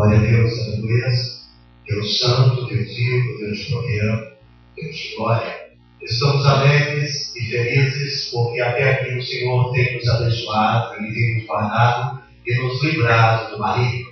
Glória a Deus, aleluia. Deus Santo, Deus Vivo, Deus de poder, Deus de glória. Estamos alegres e felizes porque até aqui o Senhor tem nos abençoado, Ele tem nos guardado e nos livrado do maligno.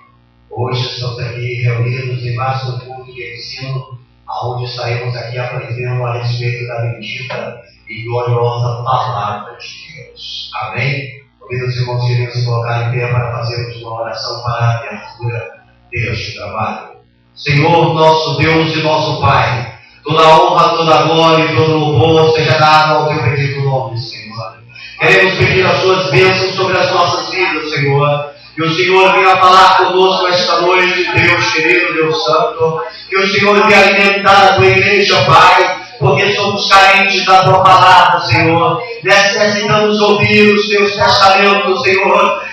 Hoje estamos aqui reunidos em mais um culto de ensino, onde estaremos aqui aprendendo a respeito da bendita e gloriosa palavra de Deus. Amém? Convido os irmãos queridos se colocar em pé para fazermos uma oração para a abertura deste trabalho. Senhor, nosso Deus e nosso Pai, toda honra, toda glória e todo louvor seja dado ao teu bendito nome, Senhor. Queremos pedir as suas bênçãos sobre as nossas vidas, Senhor. Que o Senhor venha falar conosco esta noite, Deus querido, Deus santo. Que o Senhor venha alimentar a tua igreja, Pai, porque somos carentes da tua palavra, Senhor. Necessitamos ouvir os teus testamentos, Senhor.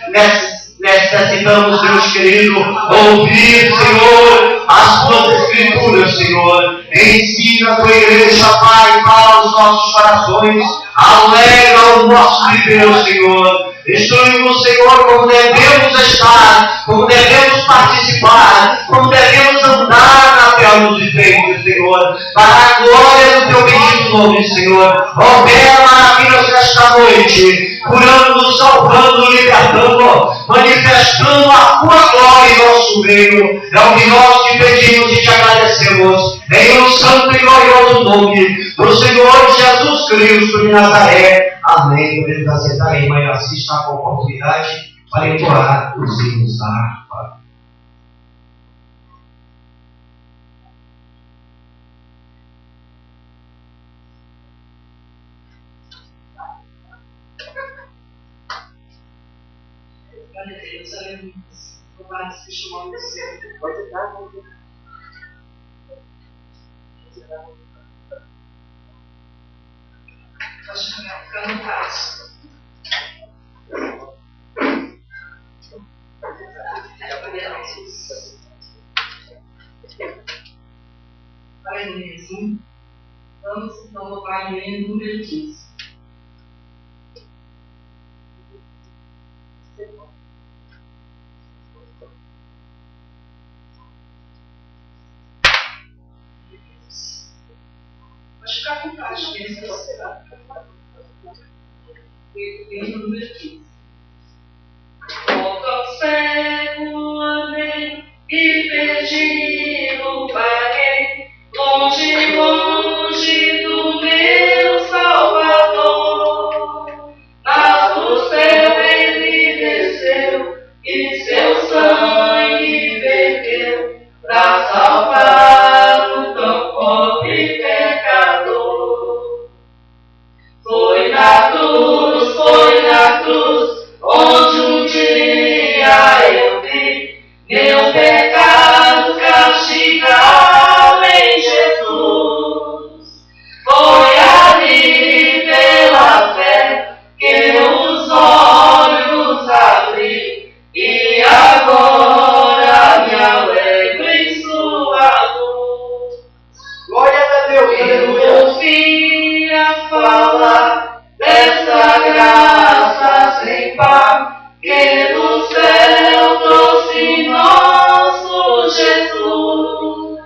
Necessitamos, Deus querido, ouvir, Senhor, as tuas escrituras, Senhor. Ensina a tua igreja, Pai, para os nossos corações. Alegra o nosso viver, Senhor. Instrui-nos, Senhor, como devemos estar, como devemos participar, como devemos andar na terra dos viventes, Senhor, para a glória do teu bendito nome, Senhor. Opera maravilhas nesta noite, curando, salvando, libertando, manifestando a tua glória em nosso meio. É o que nós te pedimos e te agradecemos, em o santo e glorioso nome do Senhor Jesus Cristo de Nazaré. Amém. Podemos aceitar aí, mas assista com a oportunidade para entoar os hinos da harpa. Glória a Deus, aleluia. Louvado seja o nome do Senhor. Pode dar, vamos ver. Pode ficar no caso. Aleluia. Vamos então louvar o hino número 15. Pode ficar com vontade, mesmo que você vá. Hino número 15. Volto ao cego, amei e perdido parei, longe, longe do meu Salvador. Mas do céu ele desceu e seu sangue verteu para salvar o tão pobre pecador. Foi na cruz, onde um dia eu vi meu pecado castigado em Jesus. Foi ali pela fé que os olhos abri e agora me alegro em sua luz. Glória a Deus, aleluia. Eu ouvi a falar dessa graça sem par que do céu trouxe nosso Jesus.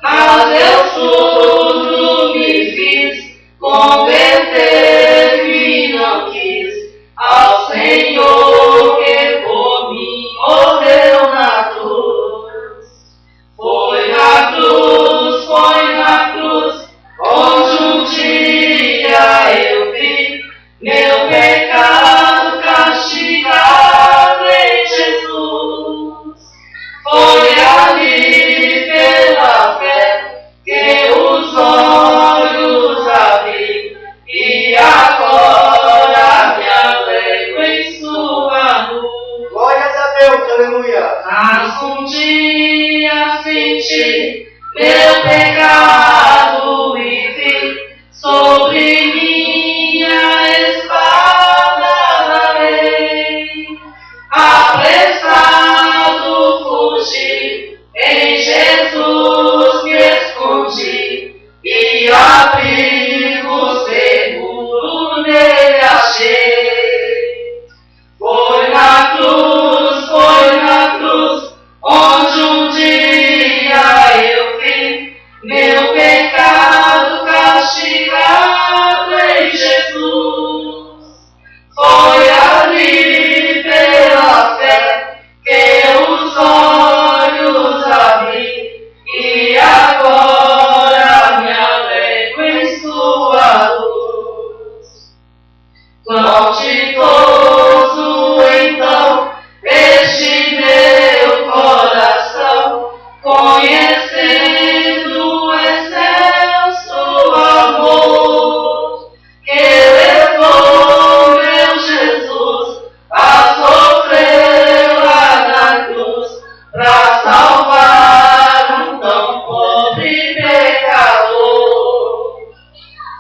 Mas eu surdo me fiz, converter-me não quis ao Senhor que por mim morreu na cruz. Foi na cruz, onde um dia eu vi meu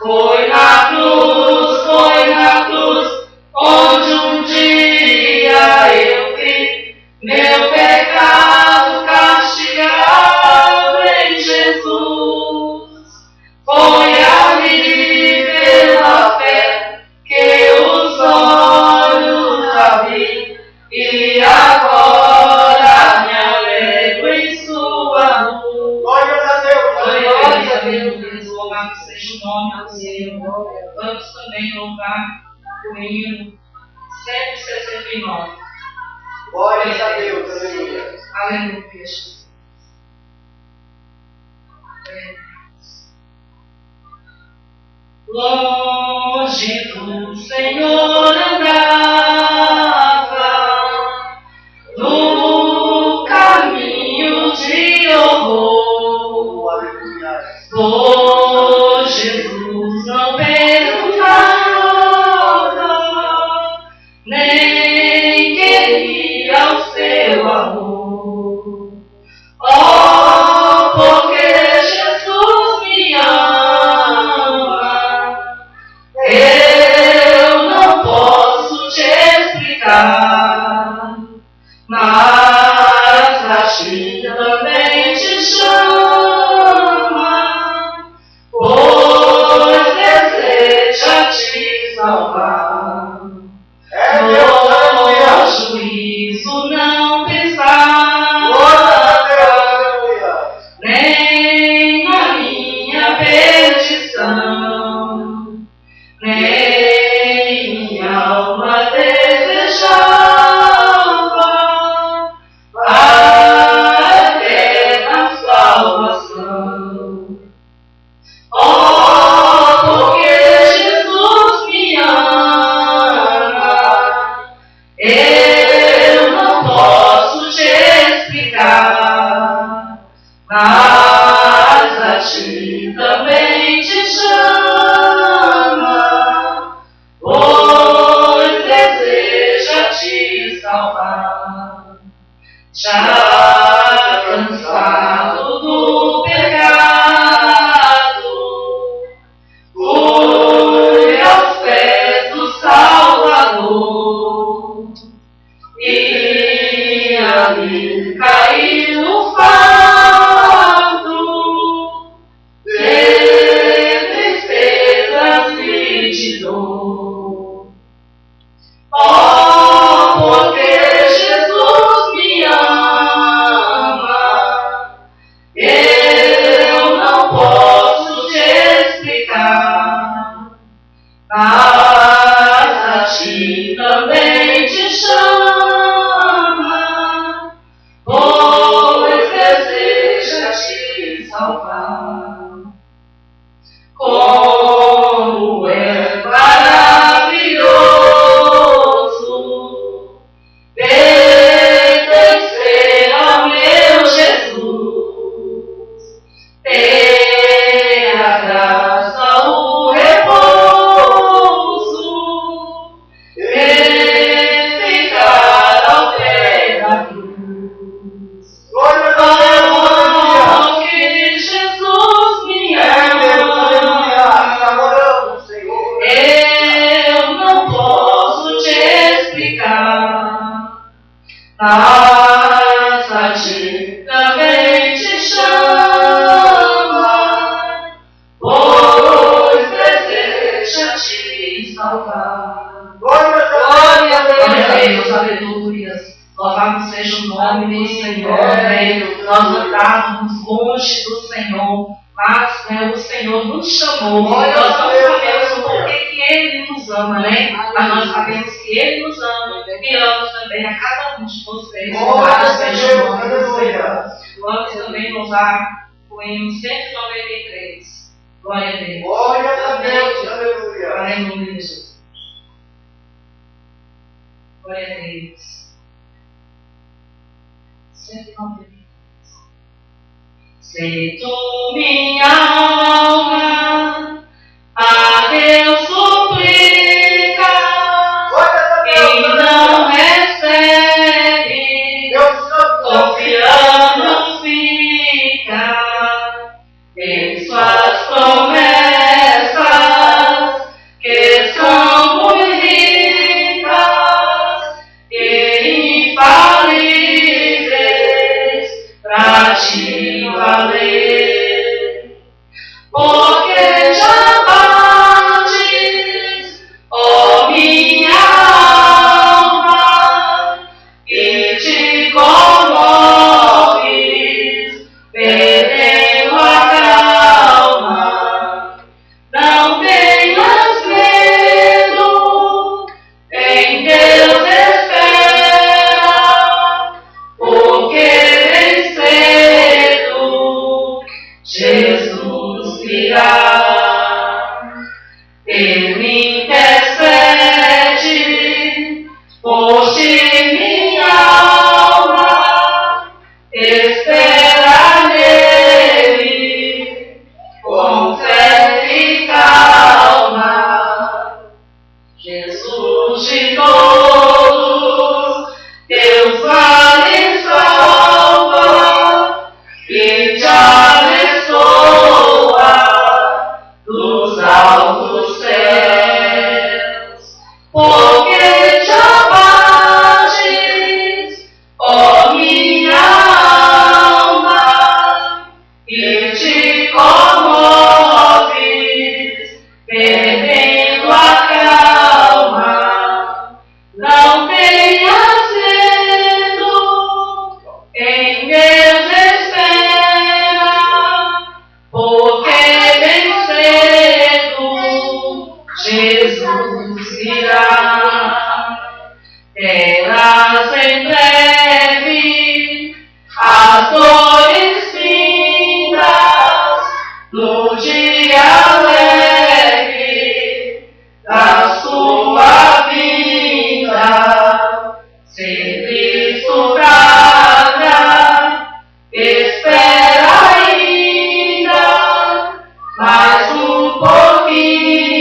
Foi na cruz, onde um dia eu vi meu pecado castigado em Jesus. Foi ali pela fé que os olhos abri e agora me alegro em sua luz. Glória a Deus. Glória a Deus. Louvado seja o nome do Senhor. Vamos também louvar o hino 169. Glória a Deus. Aleluia. Aleluia, Jesus. Longe do Senhor andava, no caminho de horror. Aleluia. Por Jesus não perguntava, nem queria o seu amor. Oh, porque Jesus me ama, eu não posso te explicar, mas a ti também te chama, pois deseja te salvar. No juízo não pensava, nem na minha perdição, nem minha alma desejava a eterna salvação. Oh, porque Jesus me ama, eu não posso te explicar, mas a ti também te chama, pois deseja te salvar. Já cansado do pecado, fui aos pés do Salvador, e ali caí no fardo de tristezas e de dor. Oh, porque Jesus me ama, eu não posso te explicar, mas a ti também te chama, pois deseja te salvar. Como é maravilhoso pertencer ao meu Jesus, ter a graça, o repouso, e ficar ao pé da cruz. Glória a Oh, que Jesus me ama, eu não posso te explicar, mas a ti também te chama, pois deseja te salvar. Glória a Glória a Deus, aleluias. Louvado seja o nome do Senhor, amém. Nós andávamos longe do Senhor, mas o Senhor nos chamou. Nós não sabemos o porquê que Ele nos ama, né? Mas nós sabemos que Ele nos ama e ama também a cada um de vocês. Louvado seja o nome do Senhor. Vamos também louvar o hino 193. Glória a Deus. Glória a Deus. Aleluia. Aleluia, Jesus. Glória a Deus. 193. Se tu, minha alma, a Deus suplica e não recebe, confiando fica em suas promessas. altos céus, porque te abates, ó minha alma, e te comoves, perdendo a calma. Não tenhas medo, em Deus espera, porque bem cedo Jesus virá. Terás em breve as dores findas no dia alegre da sua vida. Se Cristo traga, espera ainda mais um pouquinho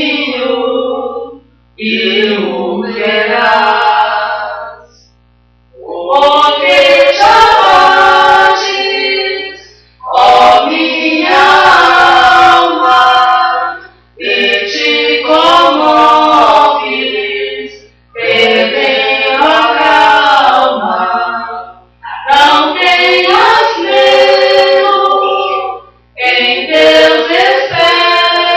e o verás. Porque te abates, ó minha alma, e te comoves, perdendo a calma. Não tenhas medo, em Deus espera,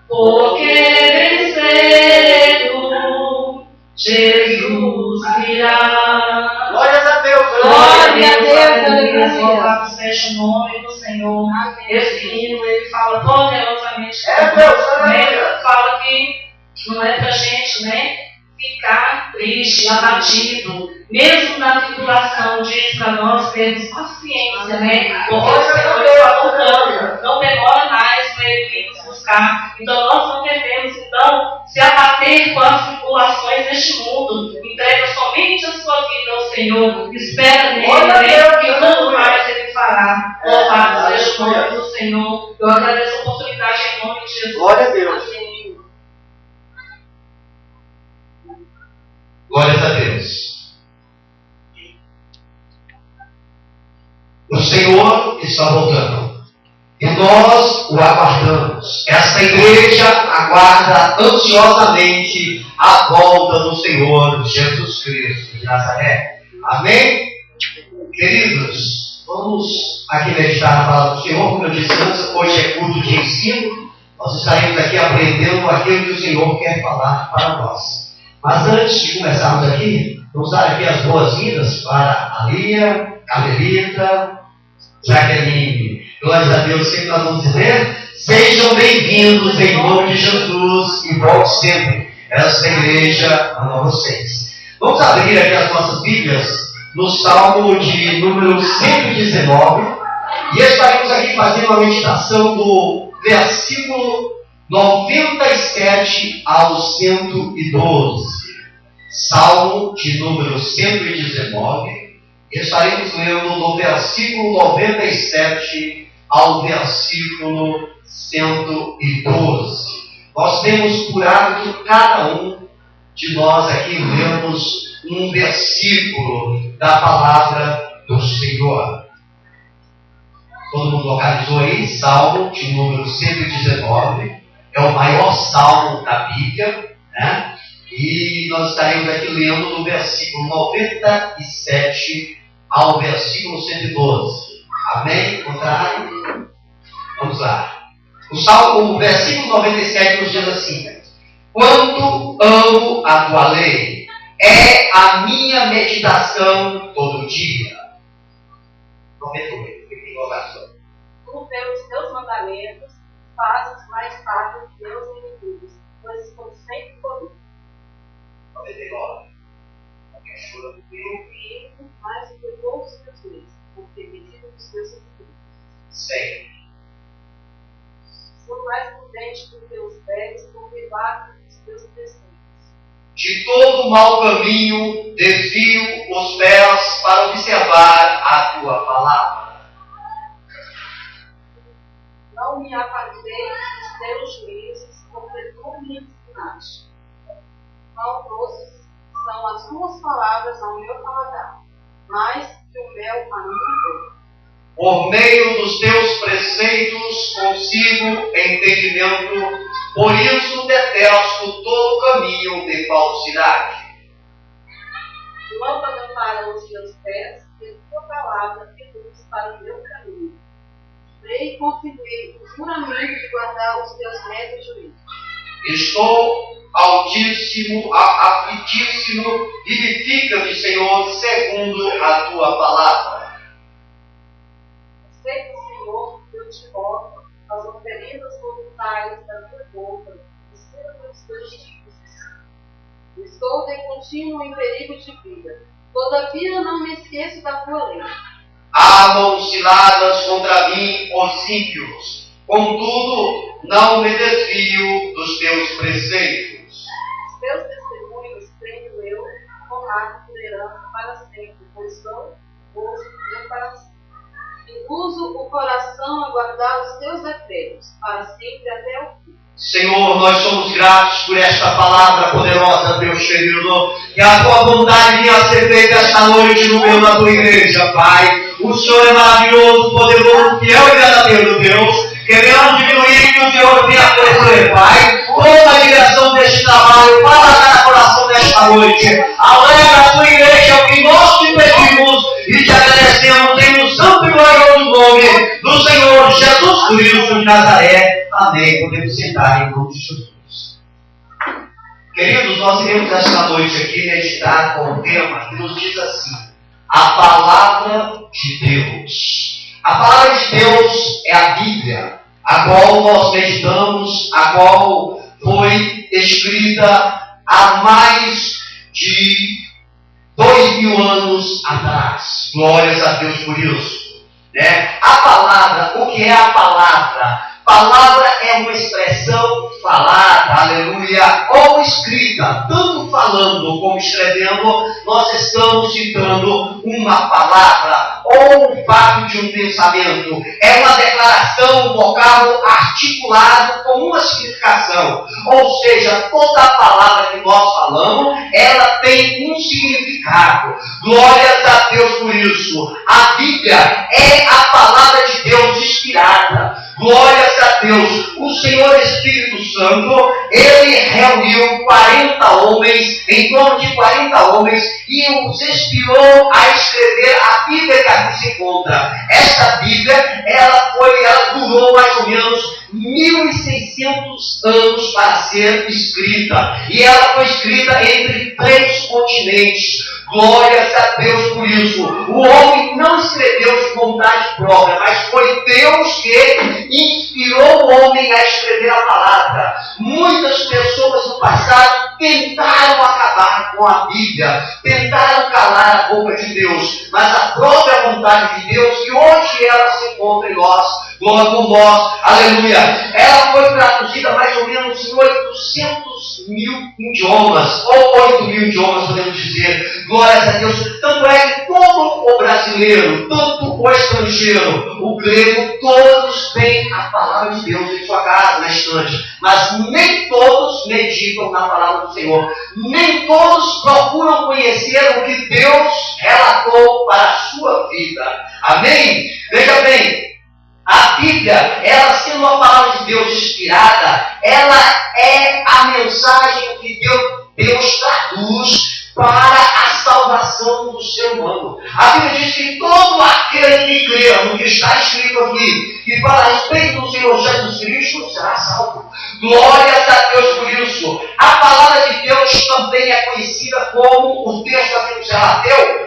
porque bem cedo Jesus virá. Glórias a Deus. Glória a Deus. Louvado seja o nome do Senhor. Esse hino, ele fala poderosamente. Fala que não é pra gente, né, ficar triste, abatido. Mesmo na tribulação, diz para nós termos paciência, né? Porque o Senhor está voltando. Não demora mais para Ele vir nos buscar. Então nós não devemos, se abater com as tribulações deste mundo. Entrega somente a sua vida ao Senhor. Espera nele, né? Que quanto mais Ele fará. Louvado seja o nome do Senhor. Eu agradeço a oportunidade em nome de Jesus. Glória a Deus. Glórias a Deus. O Senhor está voltando. E nós o aguardamos. Esta igreja aguarda ansiosamente a volta do Senhor Jesus Cristo de Nazaré. Amém? Queridos, vamos aqui meditar na palavra do Senhor. Como eu disse antes, hoje é culto de ensino. Nós estaremos aqui aprendendo aquilo que o Senhor quer falar para nós. Mas antes de começarmos aqui, vamos dar aqui as boas-vindas para a Lia, Carmelita, Jaqueline. Glórias a Deus, sempre nós vamos dizer, sejam bem-vindos em nome de Jesus e volte sempre. Esta igreja ama vocês. Vamos abrir aqui as nossas Bíblias no Salmo de número 119 e estaremos aqui fazendo uma meditação do versículo 97 ao 112. Salmo de número 119. Estaremos lendo do versículo 97 ao versículo 112. Nós temos por hábito, cada um de nós aqui, lemos um versículo da palavra do Senhor. Todo mundo localizou aí? Salmo de número 119. É o maior salmo da Bíblia, né? E nós estaremos aqui lendo do versículo 97 ao versículo 112. Amém? Contrário? Vamos lá. O versículo 97 nos diz assim: quanto amo a tua lei, é a minha meditação todo dia. 98. Fiquem louvados. Tu, pelos teus mandamentos, fazes mais sábios que meus inimigos, pois estou sempre comigo. 99. Eu vivo mais do que todos os meus dias, porque medito dos teus espíritos. 100. Sou mais prudente que os teus pés, porque guardo os teus preceitos. De todo mau caminho desvio os pés para observar a tua palavra. Não me apartei dos teus juízos, porque tu me ensinaste. Quão doces são as tuas palavras ao meu paladar, mais que o mel a minha boca. Por meio dos teus preceitos consigo entendimento, por isso detesto todo caminho de falsidade. Lâmpada para os meus pés e tua palavra e luz para o meu caminho. Creio e confirmei o juramento de guardar os teus retos juízos. Estou aflitíssimo, vivifica-me, Senhor, segundo a tua palavra. Aceita, Senhor, eu te rogo, as oferendas voluntárias da tua boca, e serva os teus dízimos. Estou de contínuo em perigo de vida, todavia não me esqueço da tua lei. Armam ciladas contra mim os ímpios, contudo não me desvio dos teus preceitos. Os teus testemunhos tenho eu, com marca de herança para sempre, pois sou gozo meu coração. Induzo o coração a guardar os teus decretos, para sempre até o fim. Senhor, nós somos gratos por esta palavra poderosa, Deus querido, que a tua vontade venha a ser feita esta noite no meio da tua igreja, Pai. O Senhor é maravilhoso, poderoso, fiel e verdadeiro, Deus. Queremos diminuir que o Senhor venha crescer, Pai. Toda a direção deste trabalho, para cada coração desta noite. Alegra a tua igreja, o que nós te pedimos e te agradecemos em o santo e glorioso nome do Senhor Jesus Cristo de Nazaré. Amém. Podemos sentar em nome de Jesus. Queridos, nós iremos esta noite aqui meditar com um tema que nos diz assim: a palavra de Deus. A palavra de Deus é a Bíblia, a qual nós meditamos, a qual foi escrita há mais de 2000 anos atrás. Glórias a Deus por isso. Né? A palavra, o que é a palavra? Palavra é uma expressão falada, aleluia, ou escrita. Tanto falando como escrevendo, nós estamos citando uma palavra ou um fato de um pensamento. É uma declaração, um vocábulo articulado com uma significação. Ou seja, toda a palavra que nós falamos, ela tem um significado. Glórias a Deus por isso. A Bíblia é a palavra de Deus inspirada. Glórias a Deus. O Senhor Espírito Santo, ele reuniu 40 homens, em torno de 40 homens, e os inspirou a escrever a Bíblia que aqui se encontra. Esta Bíblia, ela durou mais ou menos 1600 anos para ser escrita. E ela foi escrita entre 3 continentes. Glórias a Deus por isso. O homem não escreveu de vontade própria, mas foi Deus que inspirou o homem a escrever a palavra. Muitas pessoas no passado tentaram acabar com a Bíblia, tentaram calar a boca de Deus, mas a própria vontade de Deus, que hoje ela se encontra em nós, glória com nós, aleluia, ela foi traduzida mais ou menos em 800.000 idiomas, ou 8.000 idiomas podemos dizer, glórias a Deus. Tanto é que todo o brasileiro, tanto o estrangeiro, o grego, todos têm a palavra de Deus em sua casa, na estante, mas nem todos meditam na palavra do Senhor, nem todos procuram conhecer o que Deus relatou para a sua vida. Amém? Veja bem, a Bíblia, ela sendo uma palavra de Deus inspirada, ela é a mensagem que Deus traduz para a salvação do ser humano. A Bíblia diz que todo aquele que crê no que está escrito aqui, que fala a respeito do Senhor Jesus Cristo, será salvo. Glórias a Deus por isso. A palavra de Deus também é conhecida como, o texto aqui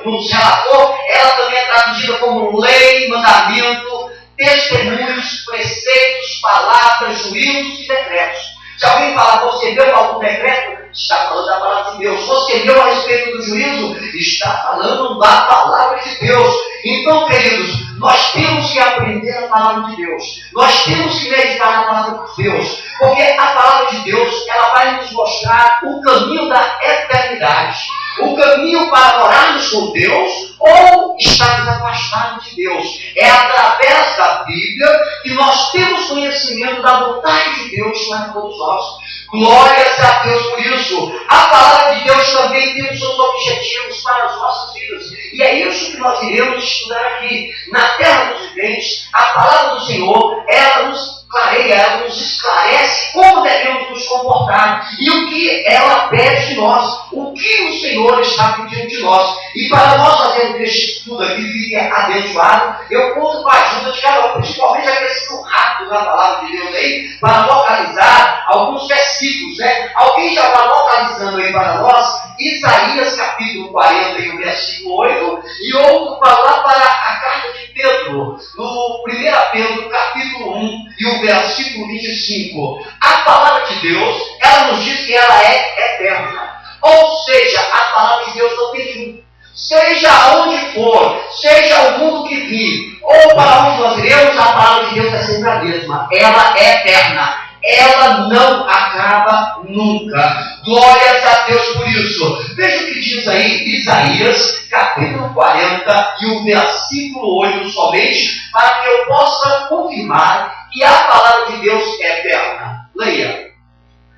nos relatou, ela também é traduzida como lei, mandamento, testemunhos, preceitos, palavras, juízos e decretos. Se alguém falar, você deu algum decreto? Está falando da palavra de Deus. Você deu a respeito do juízo? Está falando da palavra de Deus. Então, queridos, nós temos que aprender a palavra de Deus. Nós temos que meditar na palavra de Deus. Porque a palavra de Deus, ela vai nos mostrar o caminho da eternidade. O caminho para morarmos com Deus ou estarmos afastados de Deus. É através da Bíblia que nós temos conhecimento da vontade de Deus para todos nós. Glórias a Deus por isso. A palavra de Deus também tem os seus objetivos para as nossas vidas. E é isso que nós iremos estudar aqui. Na terra dos viventes, a palavra do Senhor, ela nos clareia, ela nos esclarece como devemos nos comportar e o que ela pede de nós, o que o Senhor está pedindo de nós. E para nós fazermos este estudo aqui, fique abençoado, eu conto com a ajuda de cada um, principalmente aqueles que são rápidos na palavra de Deus aí, para localizar alguns versículos, né? Alguém já está localizando aí para nós, Isaías capítulo 40, e o versículo 8, e outro para lá para a carta de Pedro, no 1 Pedro capítulo 1, e o versículo 25. A palavra de Deus, ela nos diz que ela é eterna. Ou seja, a palavra de Deus não tem fim. Seja aonde for, seja o mundo que vir, ou para onde nós iremos, a palavra de Deus é sempre a mesma. Ela é eterna. Ela não acaba nunca. Glórias a Deus por isso. Veja o que diz aí Isaías, capítulo 40, e o versículo 8 somente, para que eu possa confirmar que a palavra de Deus é eterna. Leia.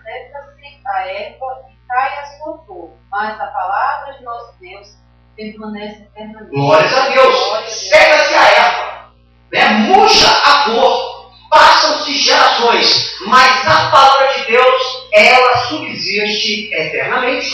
Seca-se a erva e cai a sua flor, mas a palavra de nosso Deus permanece eternamente. Glórias a Deus. Seca-se a erva, né? Murcha a flor. Passam-se gerações, mas a palavra de Deus, ela subsiste eternamente.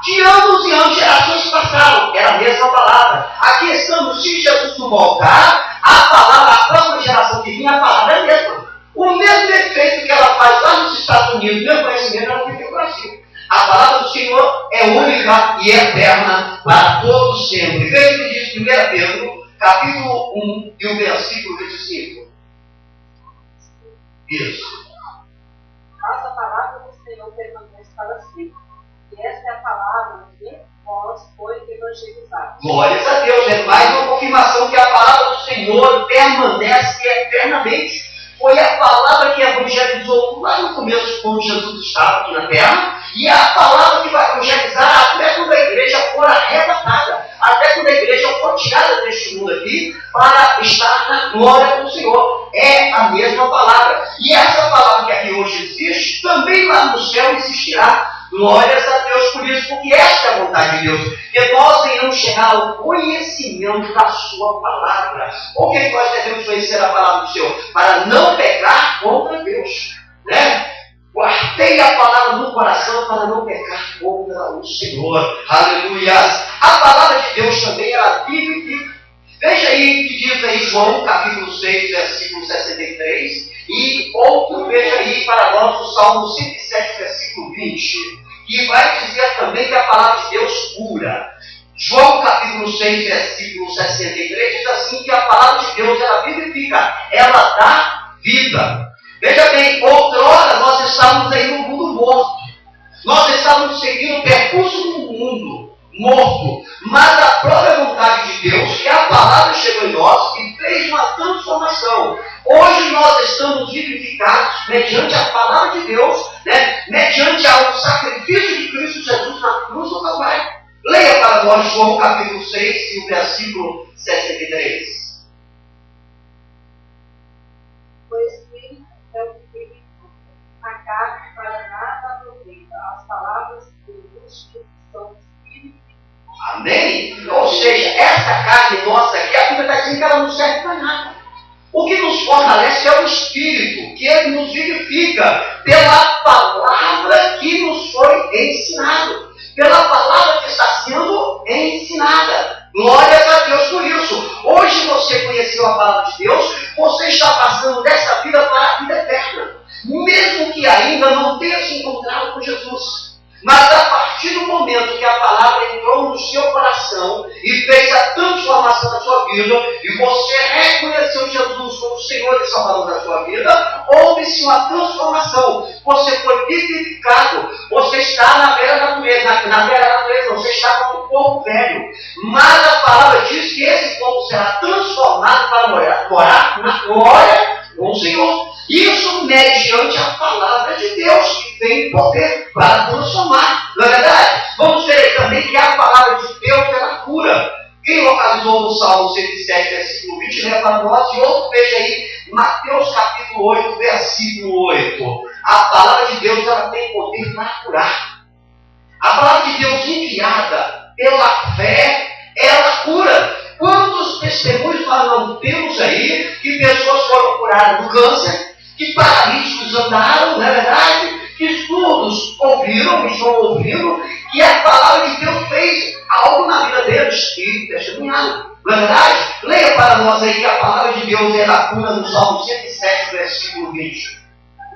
De anos e anos, gerações passaram, era a mesma palavra. Aqui estamos, se Jesus não voltar, a palavra, a próxima geração que vinha, a palavra é a mesma. O mesmo efeito que ela faz lá nos Estados Unidos, o mesmo conhecimento, ela tem no Brasil. A palavra do Senhor é única e eterna para todos sempre. Veja o que diz 1 Pedro, capítulo 1, e o versículo 25. Isso. Mas a palavra do Senhor permanece para sempre. E esta é a palavra que nós foi evangelizada. Glórias a Deus. É mais uma confirmação que a palavra do Senhor permanece eternamente. Foi a palavra que evangelizou lá no começo, quando Jesus estava aqui na terra, e é a palavra que vai evangelizar até quando a igreja for arrebatada, até quando a igreja for tirada deste mundo aqui, para estar na glória do Senhor. É a mesma palavra. E essa palavra que aqui hoje existe, também lá no céu existirá. Glórias a Deus por isso, porque esta é a vontade de Deus, que nós venhamos chegar ao conhecimento da sua palavra. Por que nós devemos conhecer a palavra do Senhor? Para não pecar contra Deus, né? Guardei a palavra no coração para não pecar contra o Senhor. Aleluias. A palavra de Deus também, ela vive. Veja aí o que diz aí João, capítulo 6, versículo 63. E outro, veja aí para nós o Salmo 107, versículo 20, que vai dizer também que a palavra de Deus cura. João capítulo 6, versículo 63, diz assim que a palavra de Deus, ela vivifica, ela dá vida. Veja bem, outrora nós estávamos aí no mundo morto. Nós estávamos seguindo o percurso do mundo morto. Mas a própria vontade de Deus, que a palavra chegou em nós e fez uma transformação. Hoje nós estamos vivificados mediante a palavra de Deus, né? Mediante ao sacrifício de Cristo Jesus na cruz do Calvário. Leia para nós João capítulo 6 e o versículo 63. O Espírito é o que vivifica, a carne para nada aproveita. As palavras do Espírito são Espírito. Amém? Ou seja, essa carne nossa aqui, a Bíblia está dizendo que ela não serve para nada. O que nos fortalece é o Espírito, que ele nos vivifica pela palavra que nos foi ensinado, pela palavra que está sendo ensinada. Glórias a Deus por isso. Hoje você conheceu a palavra de Deus, você está passando dessa vida para a vida eterna, mesmo que ainda não tenha se encontrado com Jesus. Mas a partir do momento que a palavra entrou no seu coração e fez a transformação da sua vida, e você reconheceu Jesus como Senhor e Salvador da sua vida, houve-se uma transformação. Você foi vivificado, você está na velha natureza, você está com o corpo velho. Mas a palavra diz que esse corpo será transformado para morar na glória com o Senhor. Isso mediante a palavra de Deus, que tem poder para transformar. Não é verdade? Vamos ver também que a palavra de Deus, ela cura. Quem localizou no Salmo 107, versículo 20, leva para nós. E outro, veja aí, Mateus capítulo 8, versículo 8. A palavra de Deus, ela tem poder para curar. A palavra de Deus enviada pela fé, ela cura. Quantos testemunhos nós não temos aí que pessoas foram curadas do câncer, que paralíticos andaram, não é verdade? Que surdos ouviram, estão ouvindo, que a palavra de Deus fez algo na vida deles e testemunharam. Não é verdade? Leia para nós aí que a palavra de Deus é a cura no Salmo 107, versículo 20.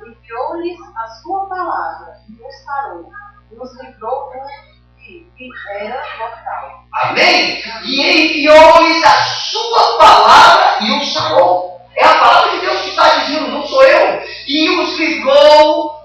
Enviou-lhes a sua palavra e nos sarou, nos livrou do que era mortal. Amém? E enviou-lhes a sua palavra e os sarou. É a palavra de Deus que está dizendo, não sou eu. E os livrou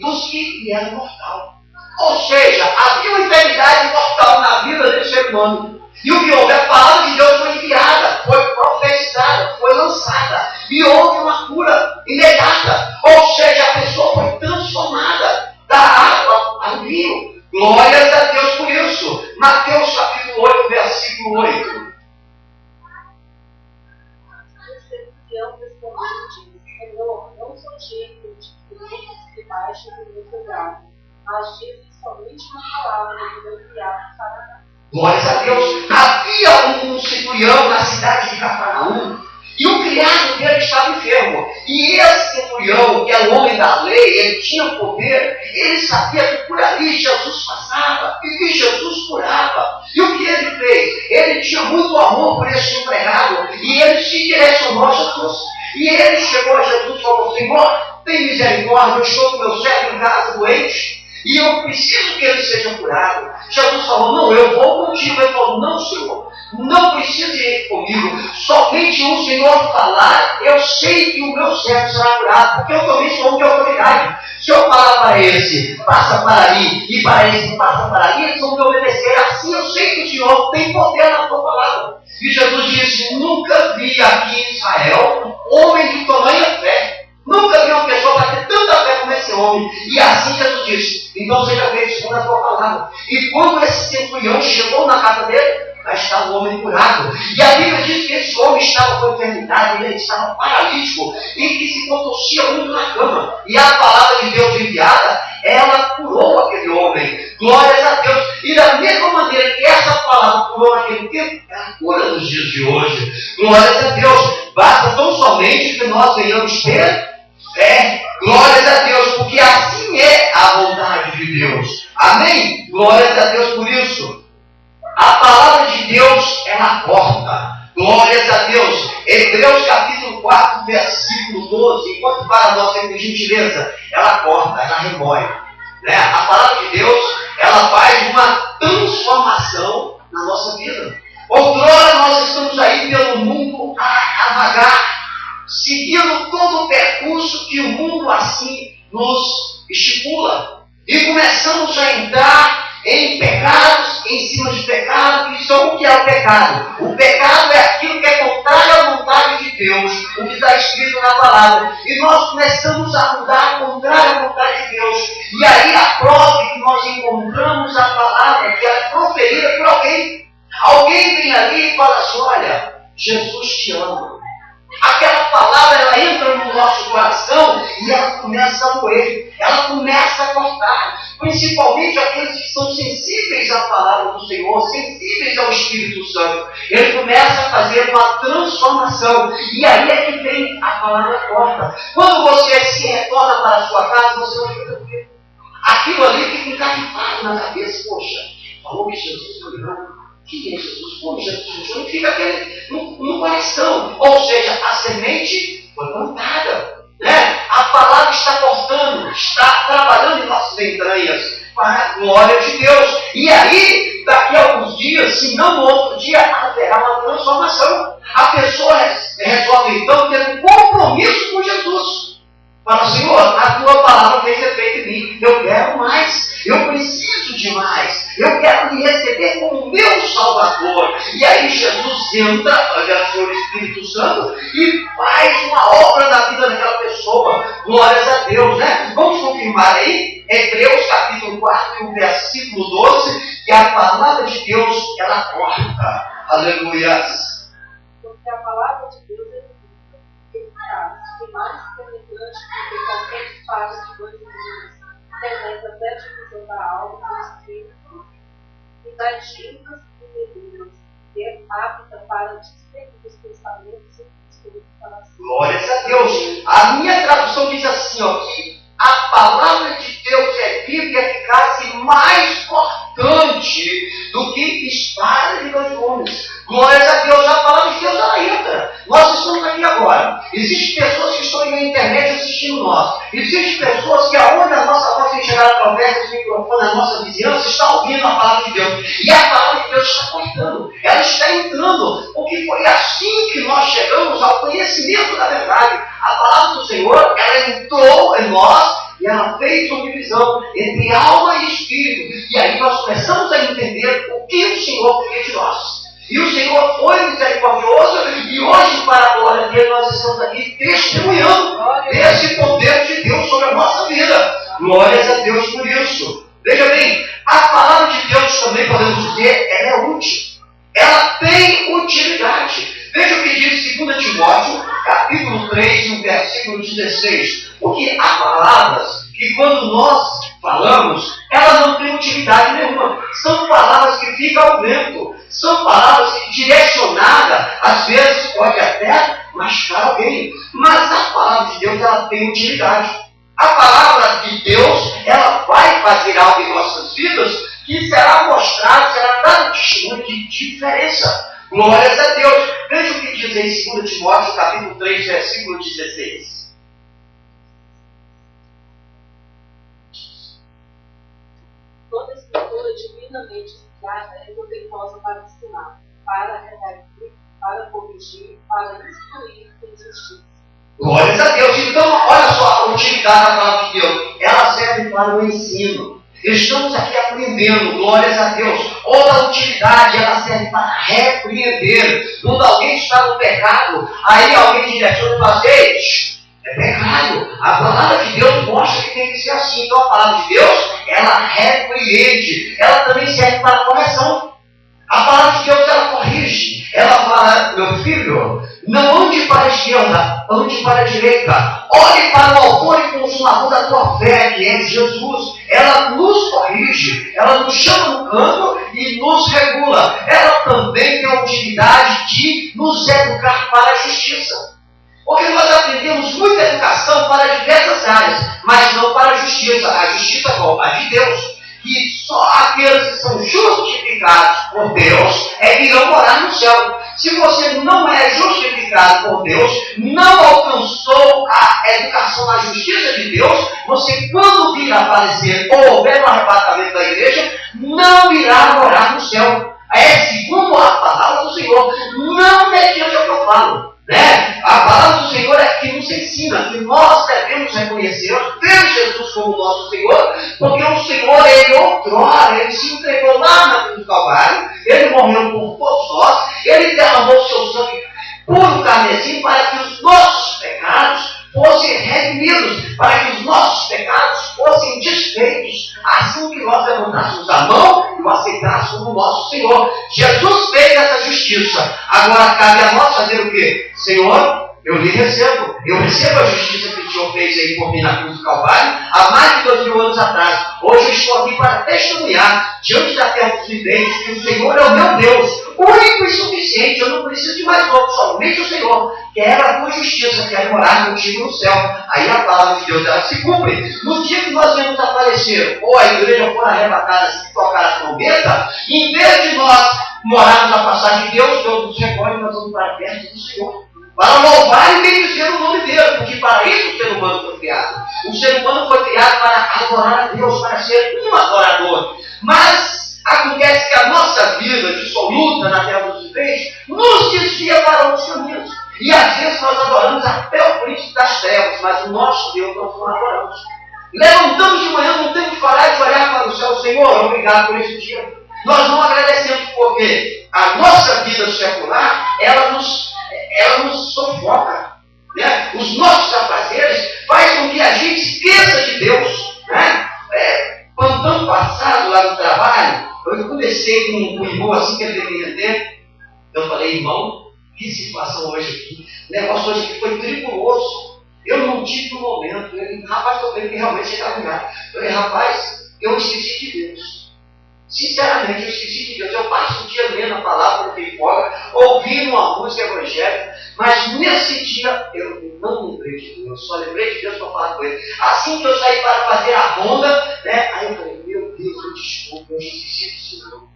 dos que eram mortal. Ou seja, havia uma enfermidade mortal na vida desse ser humano. E o que houve? A palavra de Deus foi enviada, foi profetizada, foi lançada. E houve uma cura imediata. Ou seja, a pessoa foi transformada da água ao vinho. Glórias a Deus por isso. Mateus capítulo 8, versículo 8. Senhor, não sou digno de que tu debaixo do meu cuidado, mas dize somente uma palavra do meu criado para. Glórias a Deus. Havia um centurião na cidade de Cafarnaum e o criado dele estava enfermo. E esse centurião, que era o homem da lei, ele tinha poder, ele sabia que por ali Jesus passava e que Jesus curava. E o que ele fez? Ele tinha muito amor por esse empregado e ele se direcionou a Jesus. E ele chegou a Jesus e falou: Senhor, tem misericórdia, eu estou com meu servo em casa doente e eu preciso que ele seja curado. Jesus falou: não, eu vou contigo. Ele falou: não, Senhor, não precisa ir comigo. Somente o Senhor falar, eu sei que o meu servo será curado, porque eu também sou um de autoridade. Se eu falar para esse, passa para ali, e para esse, passa para ali, eles vão me obedecer. Assim eu sei que o Senhor tem poder na sua palavra. E Jesus disse: nunca vi aqui em Israel homem de tamanha fé. Nunca vi uma pessoa para ter tanta fé como esse homem. E assim Jesus disse: então seja feito segundo a tua palavra. E quando esse centurião chegou na casa dele, lá estava o homem curado. E a Bíblia diz que esse homem estava com enfermidade, ele estava paralítico e que se contorcia muito na cama. E a palavra de Deus enviada, ela curou aquele homem. Glórias a Deus. E da mesma maneira que essa palavra curou naquele tempo, ela cura nos dias de hoje. Glórias a Deus. Basta tão somente que nós venhamos ter fé. Glórias a Deus, porque assim é a vontade de Deus. Amém? Glórias a Deus por isso. A palavra de Deus, ela corta. Glórias a Deus. Hebreus capítulo 4, versículo 12. Enquanto para nós, por gentileza, ela corta, ela remói. Né? A palavra de Deus, ela faz uma transformação na nossa vida. Outrora nós estamos aí pelo mundo a vagar, seguindo todo o percurso que o mundo assim nos estipula. E começamos a entrar em pecados, em cima de pecado, e só o que é o pecado? O pecado é aquilo que é contrário à vontade de Deus, o que está escrito na palavra. E nós começamos a mudar contrário à vontade de Deus. E aí a prova que nós encontramos a palavra que ela é proferida por alguém. Alguém vem ali e fala assim: olha, Jesus te ama. Aquela palavra, ela entra no nosso coração e ela começa a moer, ela começa a cortar, principalmente aqueles que são sensíveis à palavra do Senhor, sensíveis ao Espírito Santo. Ele começa a fazer uma transformação, e aí é que vem a palavra corta. Quando você se retorna para a sua casa, você vai fazer o quê? Aquilo ali fica encarnado na cabeça. Poxa, falou que Jesus foi não. Quem é Jesus? Como Jesus foi? E fica no coração. Ou seja, a semente foi plantada. Né? A palavra está cortando, está trabalhando em nossas entranhas para a glória de Deus. E aí, daqui a alguns dias, se não no outro dia, haverá uma transformação. A pessoa resolve então ter um compromisso com Jesus. Fala: Senhor, a tua palavra fez efeito em mim. Eu quero mais. Eu preciso de mais. Eu quero me receber como meu Salvador. E aí Jesus entra, olha, o Espírito Santo, e faz uma obra na vida daquela pessoa. Glórias a Deus, né? Vamos confirmar aí, Hebreus capítulo 4, versículo 12, que a palavra de Deus, ela corta. Aleluia. Porque a palavra de Deus é viva, eficaz, e mais penetrante do que qualquer espada de dois gumes, penetra até a divisão da alma, do espírito e das juntas e medidas, para discernir os pensamentos e os espíritos para si. Glórias a Deus. A minha tradução diz assim, ó, que a palavra de Deus é viva e eficaz e mais cortante do que espada de dois gumes. Glórias a Deus. A palavra de Deus, ela entra. Nós estamos aqui agora. Existem pessoas que estão na internet assistindo nós. Existem pessoas que aonde a nossa voz tem chegado através desse microfone, a nossa vizinhança está ouvindo a palavra de Deus. E a palavra de Deus está cortando. Ela está entrando. Porque foi assim que nós chegamos ao conhecimento da verdade. A palavra do Senhor, ela entrou em nós e ela fez uma divisão entre alma e espírito. E aí nós começamos a entender o que o Senhor queria de nós. E o Senhor foi misericordioso e hoje, para a glória dele, nós estamos aqui testemunhando esse poder de Deus sobre a nossa vida. Glórias a Deus por isso. Veja bem, a palavra de Deus também, podemos dizer, ela é útil. Ela tem utilidade. Veja o que diz 2 Timóteo, capítulo 3, no versículo 16. Porque há palavras que quando nós falamos, elas não têm utilidade nenhuma. São palavras que ficam ao vento. São palavras que, direcionadas, às vezes pode até machucar alguém. Mas a palavra de Deus, ela tem utilidade. A palavra de Deus, ela vai fazer algo em nossas vidas que será mostrado, será dado testemunho de diferença. Glórias a Deus. Veja o que diz em 2 Timóteo, capítulo 3, versículo 16. Toda escritura divinamente inspirada é poderosa para ensinar, para redarguir, para corrigir, para instruir em justiça. Glórias a Deus. Então, olha só a utilidade da palavra de Deus. Ela serve para o ensino. Estamos aqui aprendendo, glórias a Deus. Outra utilidade, ela serve para repreender. Quando alguém está no pecado, aí alguém direciona e fala assim, é pecado. A palavra de Deus mostra que tem que ser assim. Então a palavra de Deus, ela repreende. Ela também serve para a correção. A palavra de Deus, ela corrige. Ela fala, meu filho, não ande para a esquerda, ande para a direita. Olhe para o autor e consumador da tua fé, que é Jesus. Ela nos corrige, ela nos chama no canto e nos regula. Ela também tem a utilidade de nos educar para a justiça. Porque nós aprendemos muita educação para diversas áreas, mas não para a justiça. A justiça qual? A de Deus. Que só aqueles que são justificados por Deus é que irão morar no céu. Se você não é justificado por Deus, não alcançou a educação da justiça de Deus, você, quando vir a aparecer ou houver um arrebatamento da igreja, não irá morar no céu. É segundo a palavra do Senhor, não mediante o que eu falo. Né? A palavra do Senhor é que nos ensina que nós devemos reconhecer, ter Jesus como nosso Senhor, porque o Senhor, Ele outrora, Ele se entregou lá na cruz do Calvário, Ele morreu por todos nós, Ele derramou seu sangue puro carmesim para que os nossos pecados fossem redimidos, para que os nossos pecados fossem desfeitos, assim que nós levantássemos a mão e o aceitássemos como nosso Senhor. Jesus fez essa justiça. Agora cabe a nós fazer o quê? Senhor, eu lhe recebo. Eu recebo a justiça que o Senhor fez aí por mim na cruz do Calvário há mais de 2000 anos atrás. Hoje eu estou aqui para testemunhar diante da terra dos viventes que o Senhor é o meu Deus, único e suficiente. Eu não preciso de mais outro, somente o Senhor. Quero a tua justiça, quero morar contigo no céu. Aí a palavra de Deus, ela se cumpre. No dia que nós viemos a falecer, ou a igreja for arrebatada, se tocar a trombeta, em vez de nós morarmos na passagem de Deus, Deus nos recolhe e nós vamos para perto do Senhor. Para louvar e bendizer o nome dele, porque para isso o ser humano foi criado. O ser humano foi criado para adorar a Deus, para ser um adorador. Mas acontece que a nossa vida dissoluta na terra dos viventes nos desvia para outros caminhos. E às vezes nós adoramos até o príncipe das trevas, mas o nosso Deus nós não adoramos. Levantamos de manhã, não temos coragem de olhar para o céu. Senhor, obrigado por esse dia. Nós não agradecemos porque a nossa vida secular, ela nos sufoca. Né? Os nossos afazeres fazem com que a gente esqueça de Deus. Né? Quando ano passado, lá no trabalho, eu comecei com um irmão assim que ele deveria ter. Eu falei, irmão, que situação hoje aqui. O negócio hoje aqui foi tribuloso. Eu não tive um momento. Ele, rapaz, eu falei que realmente chegava em casa. Eu falei, rapaz, eu esqueci de Deus. Sinceramente, eu esqueci de Deus. Eu passo o dia lendo a palavra quando tem folga, ouvindo uma música evangélica, mas nesse dia eu não lembrei de Deus, eu só lembrei de Deus para falar com Ele. Assim que eu saí para fazer a ronda, né, aí eu falei, meu Deus, eu desculpa, eu esqueci disso não.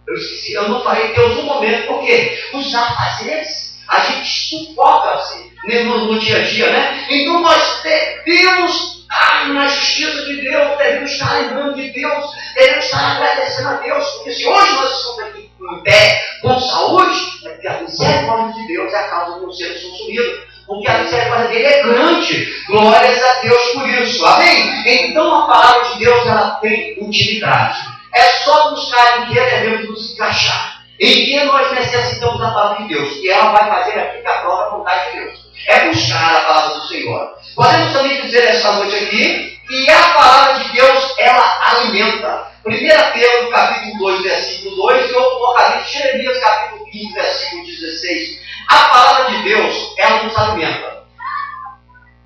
Eu esqueci, eu não falei Deus no momento, porque os afazeres, a gente sufoca assim, no dia a dia, né? Então nós devemos estar na justiça de Deus, devemos estar lembrando de Deus, devemos estar agradecendo a Deus, porque se hoje nós estamos aqui em pé, com saúde, é porque a misericórdia de Deus é a causa de não sermos consumidos, porque a misericórdia dele é grande. Glórias a Deus por isso, amém? Então a palavra de Deus, ela tem utilidade. É só buscar em que devemos nos encaixar, em que nós necessitamos da palavra de Deus, e ela vai fazer aqui com a própria vontade de Deus. É buscar a palavra do Senhor. Podemos também dizer essa noite aqui que a palavra de Deus, ela alimenta. 1 Pedro, capítulo 2, versículo 2, e outro localmente, Jeremias, capítulo 15, versículo 16. A palavra de Deus, ela nos alimenta.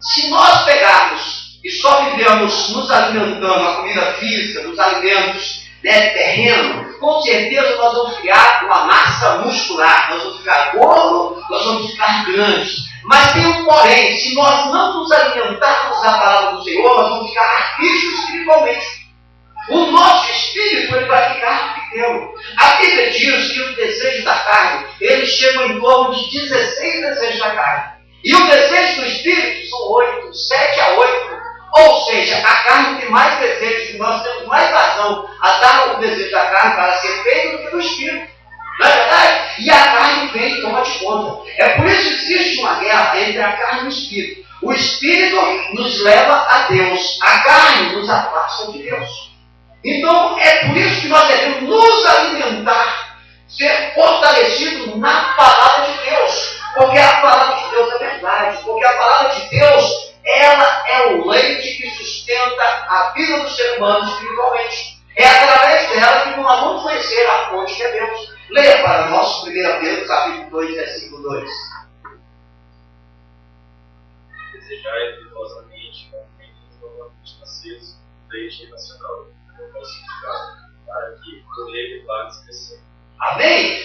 Se nós pegarmos e só vivemos nos alimentando a comida física, dos alimentos, né, terreno, com certeza nós vamos criar uma massa muscular, nós vamos ficar gordos, nós vamos ficar grandes. Mas tem um porém, se nós não nos alimentarmos da palavra do Senhor, nós vamos ficar raquíticos espiritualmente. O nosso espírito, ele vai ficar pequeno. A Bíblia diz que o desejo da carne, eles chegam em torno de 16 desejos da carne. E o desejo do espírito são 8, 7 a 8. Ou seja, a carne tem mais desejos, nós temos mais razão a dar o desejo da carne para ser feito do que do espírito. Não é verdade? E a carne vem e toma de conta. É por isso que existe uma guerra entre a carne e o espírito. O espírito nos leva a Deus, a carne nos afasta de Deus. Então, é por isso que nós devemos nos alimentar, ser fortalecidos na palavra de Deus. Porque a palavra de Deus é verdade. Porque a palavra de Deus, ela é o leite que sustenta a vida do ser humano espiritualmente. É através dela que nós vamos conhecer a fonte que é Deus. Leia para nós 1 Pedro, capítulo 2, versículo 2. Desejai vigorosamente, com novamente nascidos, leite nacional, para que por ele vá crescer. Amém?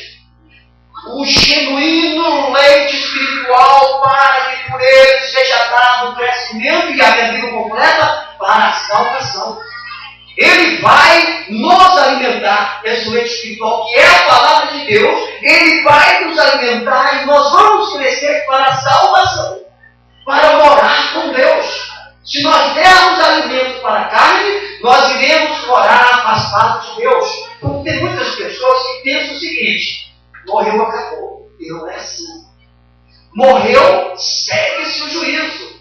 O genuíno leite espiritual, para que por ele seja dado o crescimento e a vida completa para a salvação. Ele vai nos alimentar, esse leite espiritual, que é a palavra de Deus, ele vai nos alimentar e nós vamos crescer para a salvação, para morar com Deus. Se nós dermos alimento para a carne, nós iremos morar afastados de Deus. Porque tem muitas pessoas que pensam o seguinte: morreu, acabou. E não é assim. Morreu, segue-se o juízo.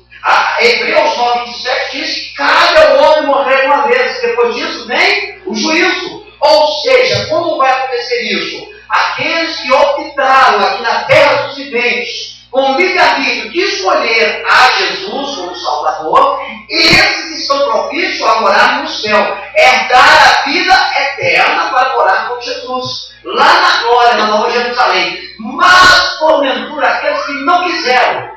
Hebreus 9:27 diz que cabe ao homem morrer uma vez, depois disso vem o juízo. Ou seja, como vai acontecer isso? Aqueles que optaram aqui na terra dos viventes, com o livre-arbítrio de escolher a Jesus como Salvador, esses estão propícios a morar no céu, herdar a vida eterna para morar com Jesus, lá na glória, na Nova Jerusalém. Mas, porventura, aqueles que não quiseram,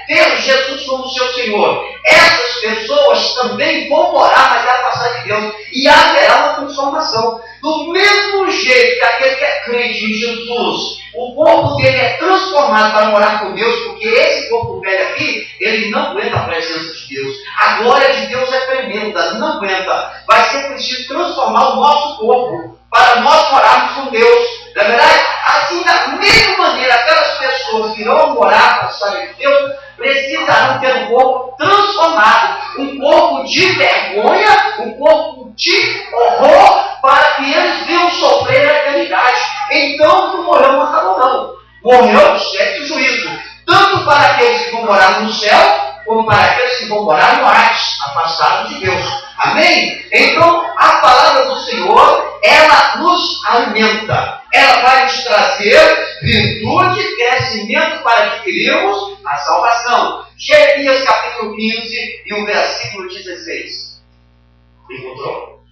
ter Jesus como seu Senhor, essas pessoas também vão morar, mas vai passar de Deus, e haverá uma transformação. Do mesmo jeito que aquele que é crente em Jesus, o corpo dele é transformado para morar com Deus, porque esse corpo velho aqui, ele não aguenta a presença de Deus. A glória de Deus é tremenda, não aguenta. Vai ser preciso transformar o nosso corpo para nós morarmos com Deus. Na verdade, assim, da mesma maneira, aquelas pessoas que irão morar para a história de Deus precisarão ter um corpo transformado, um corpo de vergonha, um corpo de horror, para que eles venham sofrer a eternidade. Então, não morreu, não acabou, não. Morreu, segue o juízo, tanto para aqueles que vão morar no céu, como para aqueles que vão morar no Hades, afastados de Deus. Amém? Então, a palavra do Senhor, ela nos alimenta. Ela vai nos trazer virtude e crescimento para adquirirmos a salvação. Jeremias capítulo 15 e o versículo 16. Encontrou?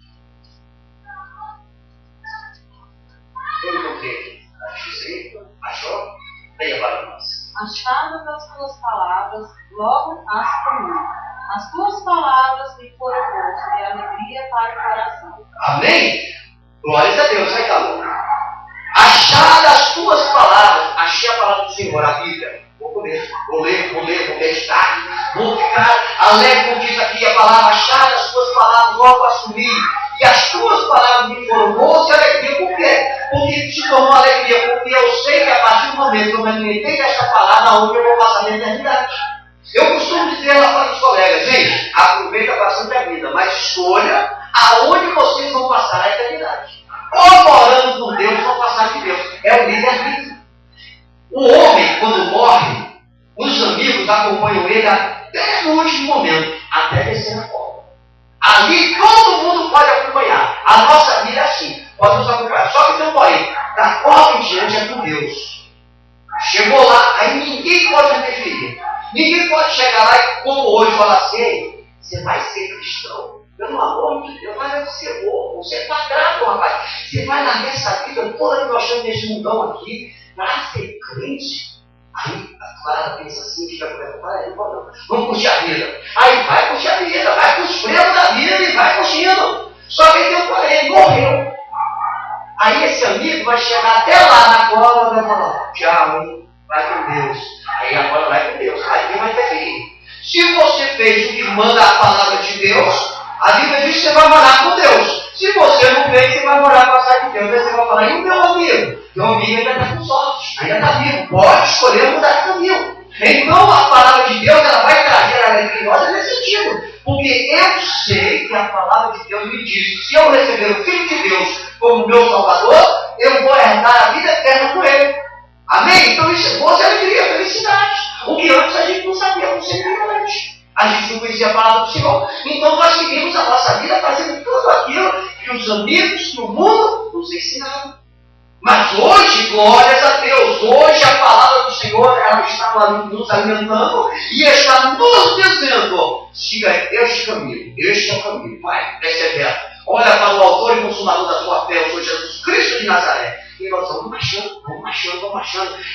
Eu encontrei. Achou? Leia para nós. Achadas as tuas palavras, logo as comi. As tuas palavras me foram gosto e alegria para o coração. Amém? Glórias a Deus, aí calor. Achar as tuas palavras, achei a palavra do Senhor, a Bíblia. Vou comer, vou ler, vou meditar, vou ficar alegre, como diz aqui a palavra, achar as tuas palavras, logo assumir. E as tuas palavras me foram boas e alegria. Por quê? Porque se tornou alegria, porque eu sei que a partir do momento que eu me alimentei desta palavra, aonde eu vou passar a minha eternidade. Eu costumo dizer lá para os colegas, gente, aproveita bastante a vida, mas escolha aonde vocês vão passar a eternidade. Ou morando com Deus, vão passar de Deus. É o livre-arbítrio. O homem, quando morre, os amigos acompanham ele até no último momento, até descer na cova. Ali todo mundo pode acompanhar. A nossa vida é assim, pode nos acompanhar. Só que tem um porém, da cova em diante é com Deus. Chegou lá, aí ninguém pode interferir. Ninguém pode chegar lá e, como hoje, falar assim, você vai ser cristão. Pelo amor de Deus, mas você é louco, você está grave, rapaz. Você vai largar essa vida toda que nós estamos nesse mundão aqui para ser crente. Aí a Clara pensa assim, fica preocupada, vamos curtir a vida. Aí vai curtir a vida, vai com os prêmios da vida e vai curtindo. Só que tem um porém, morreu. Aí esse amigo vai chegar até lá na cova e vai falar, tchau, hein? Vai com Deus. Aí agora vai com Deus. Aí quem vai interferir? Se você fez o que manda a palavra de Deus, a Bíblia diz que você vai morar com Deus. Se você não fez, você vai morar com a sede de Deus. Aí você vai falar, e o meu amigo? Meu amigo ainda está com sorte, ainda está vivo. Pode escolher mudar de caminho. Então a palavra de Deus ela vai trazer a alegria em nós nesse sentido. Porque eu sei que a palavra de Deus me diz, se eu receber o Filho de Deus como meu Salvador, eu vou herdar a vida eterna com Ele. Amém? Então isso é boa alegria, felicidade. O que antes a gente não sabia, não sabia antes. A gente não conhecia a palavra do Senhor. Então nós vivemos a nossa vida fazendo tudo aquilo que os amigos, que o mundo nos ensinaram. Mas hoje, glórias a Deus, hoje a palavra do Senhor ela está nos alimentando e está nos dizendo, siga este é o caminho, vai, persevera. Olha para o autor e consumador da tua fé, o Senhor Jesus Cristo de Nazaré. E nós vamos marchando.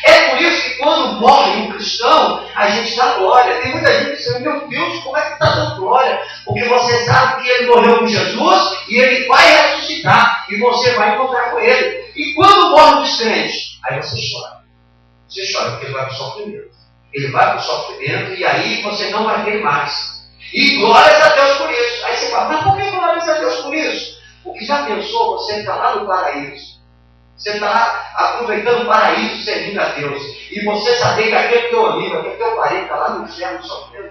É por isso que quando morre um cristão, a gente dá glória. Tem muita gente dizendo, meu Deus, como é que está dando glória? Porque você sabe que ele morreu com Jesus e ele vai ressuscitar e você vai encontrar com ele. E quando morre um descrente, aí você chora. Você chora porque ele vai para o sofrimento. Ele vai para o sofrimento e aí você não vai ter mais. E glórias a Deus por isso. Aí você fala, mas por que glórias a Deus por isso? Porque já pensou, você está lá no paraíso. Você está aproveitando o paraíso, servindo a Deus. E você saber que aquele teu amigo, aquele teu parente está lá no inferno sofrendo.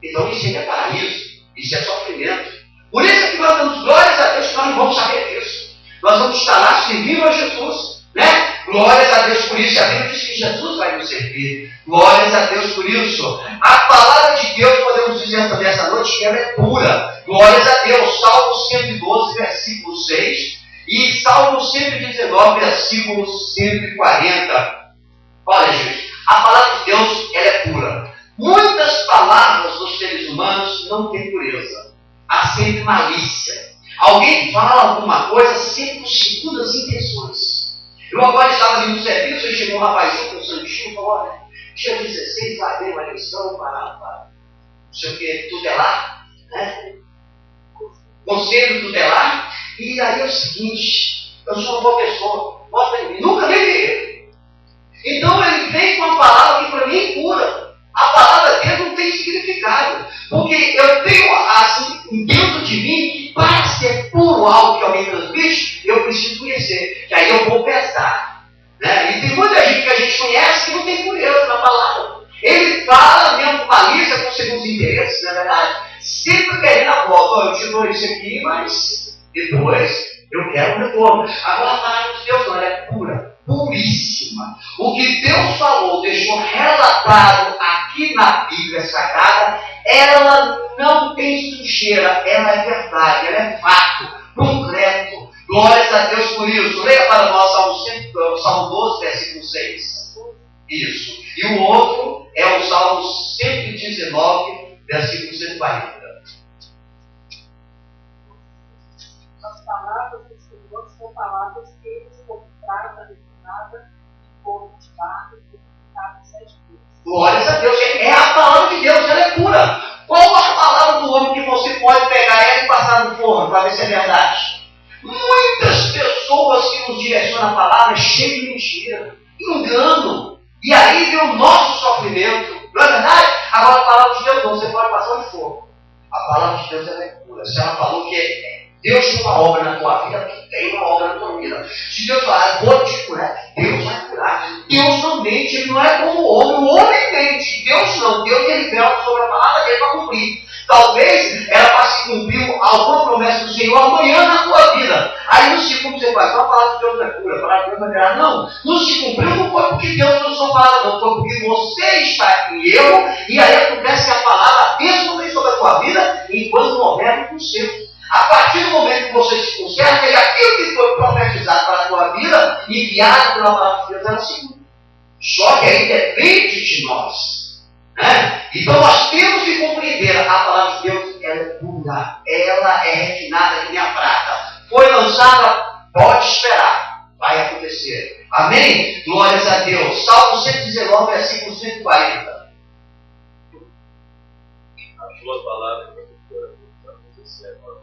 Então isso é paraíso. Isso é sofrimento. Por isso é que nós damos glórias a Deus que nós não vamos saber disso. Nós vamos estar lá servindo a Jesus. Né? Glórias a Deus por isso. A Bíblia diz que Jesus vai nos servir. Glórias a Deus por isso. A palavra de Deus, podemos dizer também essa noite, que ela é pura. Glórias a Deus. Salmo 112, versículo 6. E Salmo 119, versículo 140. Olha, gente, a palavra de Deus ela é pura. Muitas palavras dos seres humanos não têm pureza. Há sempre malícia. Alguém fala alguma coisa sempre com segundas intenções. Eu agora estava ali no serviço e chegou um rapazinho com o santinho e falou, olha, dia 16 vai haver uma eleição para não sei o que, tutelar, né? Conselho tutelar. E aí é o seguinte, eu sou uma boa pessoa, vota em mim, nunca nem vi ele. Então ele vem com uma palavra que para mim é pura. A palavra dele não tem significado. Porque eu tenho assim, dentro de mim que para ser puro algo que alguém transmite, eu preciso conhecer. Que aí eu vou pesar. Né? E tem muita gente que a gente conhece que não tem pureza na palavra. Ele fala mesmo com malícia, com segundos interesses, na verdade, sempre querendo a volta. Eu te dou isso aqui, mas depois eu quero o retorno. Agora a palavra de Deus não, ela é pura, puríssima. O que Deus falou, deixou relatado aqui na Bíblia Sagrada, ela não tem sujeira, ela é verdade, ela é fato, concreto. Glórias a Deus por isso. Leia para nós Salmo 12, versículo 6. Isso. E o outro é o Salmo 119, versículo 140. As palavras do Senhor são palavras que eles compraram, refinada, e foram motivadas, e ficaram 7 vezes. Glórias a Deus. É a palavra de Deus, ela é pura. Qual a palavra do homem que você pode pegar ela e passar no forno para ver se é verdade? Muitas pessoas que nos direcionam a palavra cheias de mentira, engano, e aí vem o nosso sofrimento. Não é verdade? Agora a palavra de Deus não, você pode passar de fogo. A palavra de Deus é pura. Se ela falou que Deus tem uma obra na tua vida, tem uma obra na tua vida. Se Deus falar, vou te curar, Deus vai curar. Deus não mente, Ele não é como o homem mente. Deus não, Deus ele vela sobre a palavra dele para cumprir. Talvez ela vá se cumprir alguma promessa do Senhor amanhã na tua vida. Aí não se cumpre, você faz, não, a palavra de Deus não é pura, a palavra de Deus não é virar. Não se cumpriu, não foi porque Deus não só fala, não, foi porque você está em erro, e aí acontece que a palavra desce sobre a tua vida, enquanto não houver um conserto. A partir do momento que você se conserta, e aquilo que foi profetizado para a tua vida, enviado pela palavra de Deus, ela se cumpre. Só que aí depende de nós. Né? Então nós temos que compreender a palavra de Deus, ela é pura, ela é refinada que nem a prata. Foi lançada, pode esperar, vai acontecer. Amém? Glórias a Deus. Salmo 119, versículo 140. A tua palavra vai acontecer agora.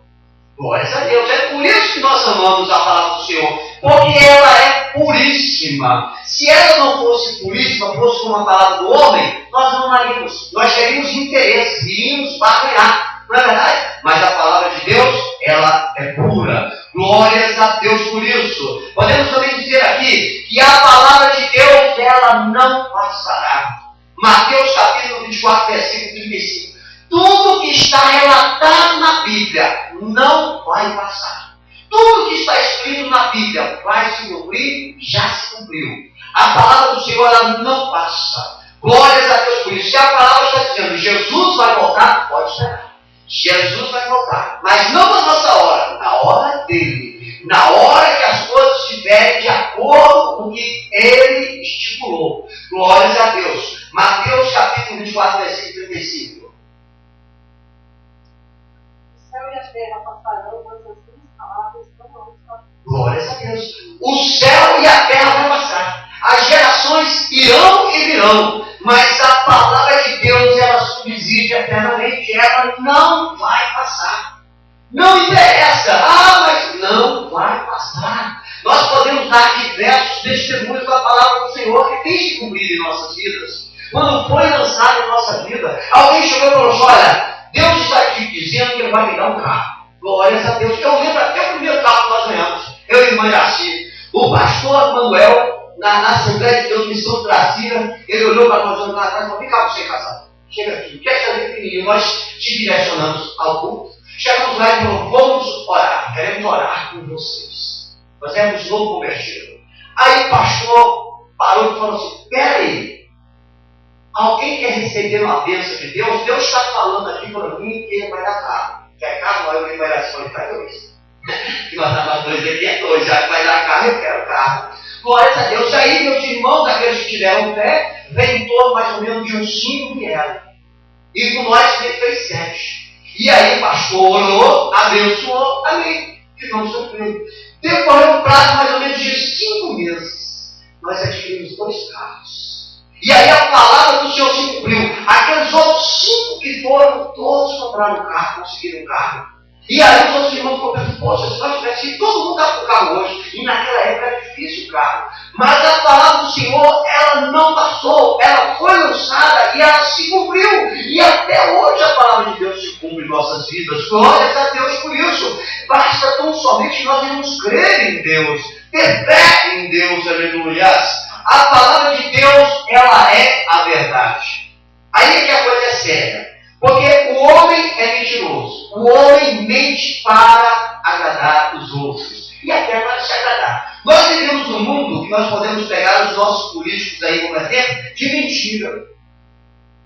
Glórias a Deus. É por isso que nós amamos a palavra do Senhor. Porque ela é puríssima. Se ela não fosse puríssima, fosse como a palavra do homem, nós não amaríamos. Nós teríamos interesse, iríamos barganhar. Não é verdade? Mas a palavra de Deus, ela é pura. Glórias a Deus por isso. Podemos também dizer aqui que a palavra de Deus, ela não passará. Mateus capítulo 24, versículo 35. Tudo que está relatado na Bíblia não vai passar. Tudo que está escrito na Bíblia vai se cumprir, já se cumpriu. A palavra do Senhor, ela não passa. Glórias a Deus por isso. Se a palavra está dizendo Jesus vai voltar, pode esperar. Jesus vai voltar. Mas não na nossa hora, na hora dele. Na hora que as coisas estiverem de acordo com o que ele estipulou. Glórias a Deus. Mateus capítulo 24, versículo 35. O céu e a terra passarão, mas as minhas palavras não vão passar. Glórias a Deus. O céu e a terra vão passar. As gerações irão e virão. Mas a palavra de Deus, ela subsiste eternamente. Ela não vai passar. Não interessa. Mas não vai passar. Nós podemos dar diversos testemunhos da palavra do Senhor que tem se cumprido em nossas vidas. Quando foi lançado em nossa vida, alguém chegou e falou assim, olha, Deus está aqui dizendo que Ele vai me dar um carro. Glórias a Deus. Eu lembro até o primeiro carro que nós ganhamos. Eu e irmã Iraci. O pastor Manuel, na Assembleia de Deus, Missão de Brasília, ele olhou para nós lá atrás e falou, vem cá você casado. Chega aqui. Quer saber, pequenininho? Nós te direcionamos ao culto. Chegamos lá e falamos, vamos orar. Queremos orar com vocês. Nós éramos novo convertido. Aí o pastor parou e falou assim, peraí. Alguém quer receber uma bênção de Deus? Deus está falando aqui para mim que Ele vai dar carro. Quer carro? Eu tenho variação, Ele faz dois. Que nós estamos dois aqui, é dois. Já que vai dar carro, eu quero carro. Glórias a Deus. Aí meus irmãos, aqueles que tiveram fé, vem em torno mais ou menos de uns 5 vieram. E com nós ele fez 7. E aí o pastor orou, abençoou, amém. Ficamos surpresos. Depois um prazo mais ou menos de 5 meses, nós adquirimos 2 carros. E aí a palavra do Senhor se cumpriu. Aqueles outros 5 que foram, todos compraram um carro, conseguiram um carro. E aí os outros irmãos ficam pensando, poxa, se nós tivéssemos, todo mundo está com o carro hoje. E naquela época era difícil o carro. Mas a palavra do Senhor, ela não passou. Ela foi lançada e ela se cumpriu. E até hoje a palavra de Deus se cumpre em nossas vidas. Glórias a Deus por isso. Basta tão somente nós irmos crer em Deus. Ter fé em Deus, aleluias. A palavra de Deus, ela é a verdade. Aí é que a coisa é séria. Porque o homem é mentiroso. O homem mente para agradar os outros. E até para se agradar. Nós vivemos um mundo que nós podemos pegar os nossos políticos aí como exemplo de mentira.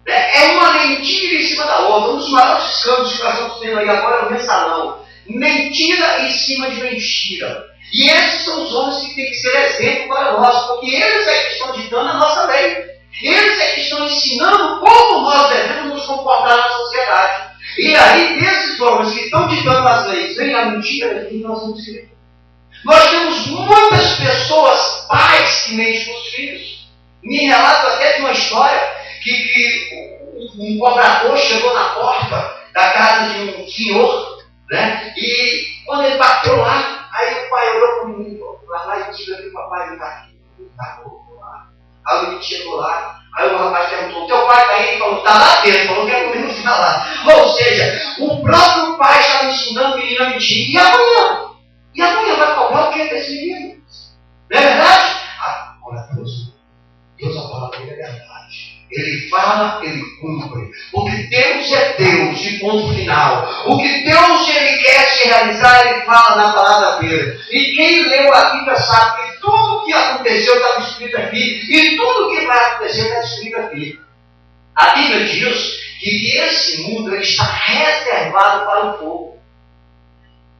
É uma mentira em cima da outra. Um dos maiores escândalos que nós estamos tendo aí agora é o mensalão. Mentira em cima de mentira. E esses são os homens que têm que ser exemplo para nós. Porque eles é que estão ditando a nossa lei. Eles é que estão ensinando como nós devemos nos comportar na sociedade. E aí, desses homens que estão ditando as leis, vem a mentira e nós vamos crer. Nós temos muitas pessoas, pais, que mentem com os filhos. Me relato até de uma história que um cobrador chegou na porta da casa de um senhor, né? E quando ele bateu lá, aí Aí o menino chegou lá, aí o rapaz perguntou, teu pai está aí? Ele falou, está lá dentro, falou que o menino está lá. Ou seja, o próprio pai estava ensinando o menino a mentir. E amanhã? E amanhã vai cobrar o que desse menino? Não é verdade? Olha, Deus, a palavra dele é verdade. Ele fala, ele cumpre. Porque Deus é Deus, de ponto final. O que Deus ele quer se realizar, ele fala na palavra dele. E quem leu a Bíblia sabe que tudo o que aconteceu está escrito aqui. E tudo o que vai acontecer está escrito aqui. A Bíblia diz que esse mundo ele está reservado para o fogo.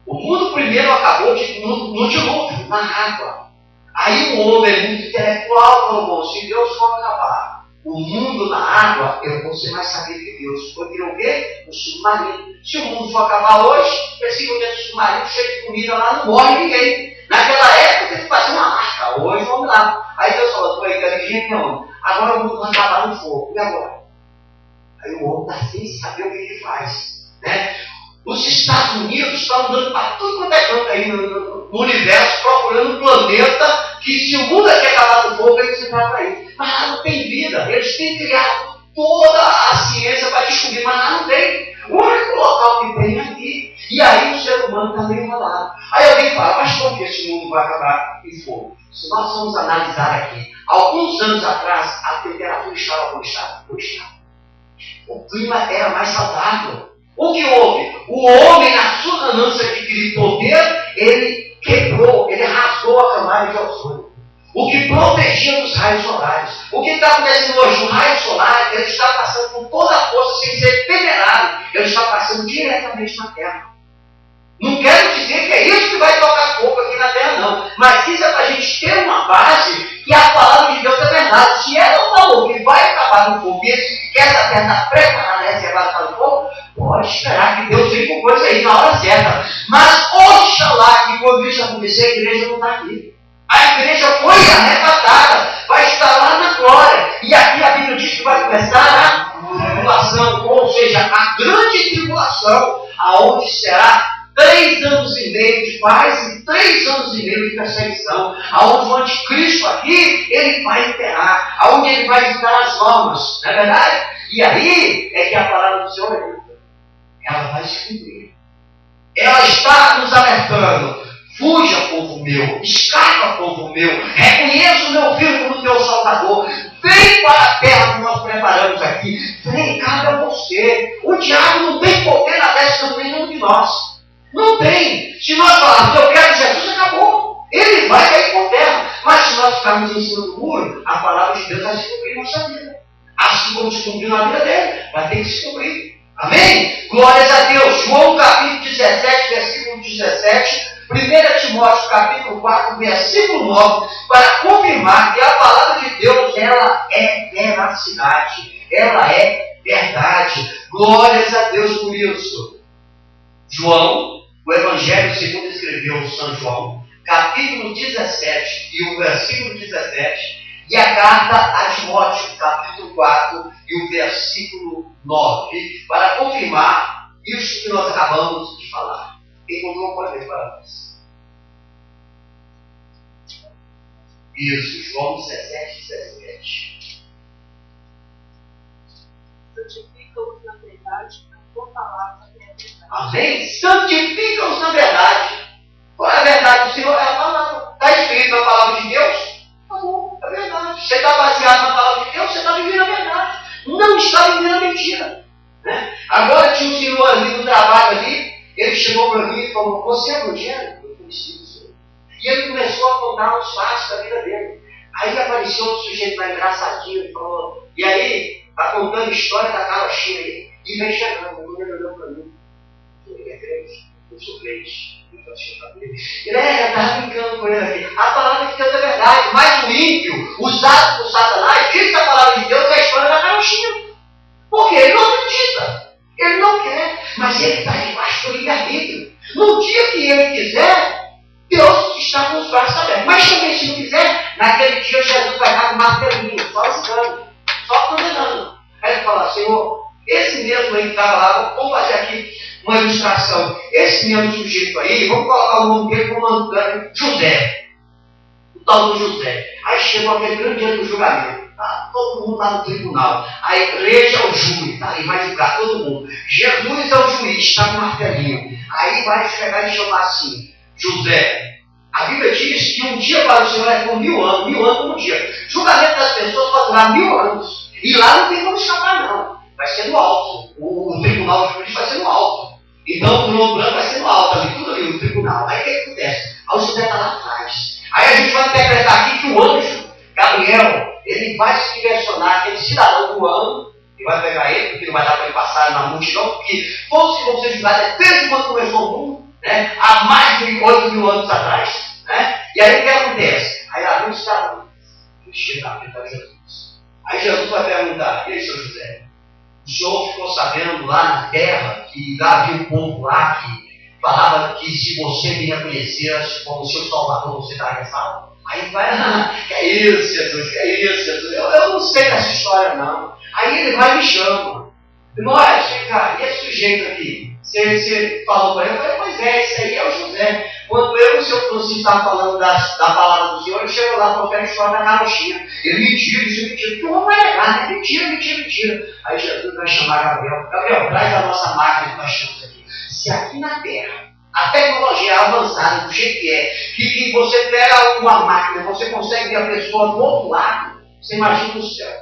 O mundo primeiro acabou no dilúvio, na água. Aí o homem é muito intelectual, falou, bom, se Deus for acabar o mundo na água, eu vou ser mais saber que Deus. Foi criar o quê? O submarino. Se o mundo for acabar hoje, possivelmente o submarino cheio de comida lá, não morre ninguém. Naquela época, tem que fazer uma marca. Hoje, vamos lá. Aí Deus falou, tu é inteligente, não. Agora o mundo vai acabar no fogo. E agora? Aí o homem está sem saber o que ele faz. Né? Os Estados Unidos estão andando para tudo quanto é canto aí no universo, procurando um planeta que, se o mundo aqui acabar no fogo, eles se vão para aí. Mas lá não tem vida. Eles têm criado toda a ciência para descobrir, mas lá não tem. O único local que tem é aqui. E aí o ser humano está meio enrolado. Aí alguém fala, mas como que esse mundo vai acabar em fogo? Se nós vamos analisar aqui, alguns anos atrás, a temperatura estava como estava. O clima era mais saudável. O que houve? O homem, na sua ganância de adquirir poder, ele quebrou, ele rasgou a camada de ozônio. O que protegia dos raios solares. O que está acontecendo hoje? O raio solar, ele está passando com toda a força, sem ser peneirado. Ele está passando diretamente na Terra. Não quero dizer que é isso que vai tocar fogo aqui na Terra, não. Mas isso é para a gente ter uma base que a palavra de Deus é verdade. Se ela falou que vai acabar no fogo, e que essa Terra está preparada, reservada para o fogo, pode esperar que Deus venha com coisa aí na hora certa. Mas oxalá que quando isso acontecer, a igreja não está aqui. A igreja foi arrebatada, vai estar lá na glória. E aqui a Bíblia diz que vai começar a tribulação, ou seja, a grande tribulação, aonde será 3 anos e meio de paz e 3 anos e meio de perseguição. Aonde o anticristo aqui, ele vai imperar, aonde ele vai ditar as normas, não é verdade? E aí é que a palavra do Senhor é dita. Ela vai se cumprir. Ela está nos alertando. Fuja, povo meu, escapa, povo meu, reconheça o meu filho como teu salvador, vem para a terra que nós preparamos aqui, vem, cabe a você. O diabo não tem poder na destra de nenhum de nós, não tem. Se nós falarmos que eu quero Jesus, acabou, ele vai cair por terra. Mas se nós ficarmos em cima do muro, a palavra de Deus vai se cumprir na nossa vida, assim como se cumpriu na vida dele, vai ter que se cumprir. Amém? Glórias a Deus. João capítulo 17, versículo 17, 1 Timóteo capítulo 4, versículo 9, para confirmar que a palavra de Deus, ela é veracidade, ela é verdade. Glórias a Deus por isso. João, o Evangelho segundo escreveu São João, capítulo 17 e o versículo 17, e a carta a Timóteo, capítulo 4 e o versículo 9, para confirmar isso que nós acabamos de falar. Quem não pode ver para nós. Isso, João 17, 17. Santifica-os na verdade, a tua palavra é a verdade. Amém? Santifica-os na verdade. Qual é a verdade do Senhor? É a palavra. Está escrito na palavra de Deus? Não, é verdade. Você está baseado na palavra de Deus, você está vivendo a verdade. Não está vivendo a mentira. Né? Agora tinha um senhor ali no trabalho ali, ele chegou para mim e falou, você é evangélico? Eu falei, sim, senhor. E ele começou a contar os fatos da vida dele. Aí apareceu outro sujeito lá engraçadinho e falou, e aí, está contando a história da carochinha aí, e vem chegando, ele olhou para mim. Ele é crente, eu sou crente. Ele estava brincando com ele aqui. A palavra de Deus é verdade, mas o ímpio, usado por Satanás, diz que a palavra de Deus é a história da carochinha. Porque ele não acredita, ele não quer, mas ele está debaixo do livre-arbítrio. No dia que ele quiser, Deus está com os braços abertos. Mas também, se não quiser, naquele dia Jesus vai dar um martelinho, só escando, só condenando. Aí ele fala, Senhor, esse mesmo aí que estava lá, vamos fazer aqui uma ilustração. Esse mesmo sujeito aí, vamos colocar o nome dele como José. O tal do José. Aí chegou aquele grande dia do julgamento. Está todo mundo lá no tribunal. A igreja é o júri, tá? E vai julgar todo mundo. Jesus é o juiz, está com martelinho. Aí vai chegar e chamar assim, José. A Bíblia diz que um dia para o Senhor é como 1000 anos como um dia. Julgamento das pessoas vai durar 1000 anos. E lá não tem como escapar, não. Vai ser no alto. O tribunal de juiz vai ser no alto. Então o trono branco vai ser no alto, ali, tudo ali, no tribunal. Aí o que acontece? Aí o José está lá atrás. Aí a gente vai interpretar aqui que o anjo, Gabriel, ele vai se direcionar aquele cidadão do ano, e vai pegar ele, porque não vai dar para ele passar na multidão, porque todos que vão ser julgados desde quando começou o mundo, né, há mais de 8.000 anos atrás. Né? E aí o que acontece? Aí lá vem o cidadão, que chega a perguntar a Jesus. Aí Jesus vai perguntar, e aí, seu José? O senhor ficou sabendo lá na terra que lá havia um povo lá que falava que se você me reconhecesse como seu salvador, você estaria salvo. Aí vai, que é isso, Jesus, que é isso, Jesus. Eu não sei dessa história, não. Aí ele vai e me chama. Nós, cara, e esse sujeito aqui? Você falou para ele, eu falei, pois é, esse aí é o José. Quando eu e o seu Francisco estavam falando da palavra do Senhor, ele chegou lá para a história da carochinha. Ele mentiu, que o homem vai negar, né? Mentira. Aí Jesus vai chamar Gabriel. Gabriel, traz a nossa máquina que nós temos aqui. Se aqui na Terra a tecnologia é avançada do jeito que é, que você pega uma máquina, você consegue ver a pessoa do outro lado, você imagina o céu.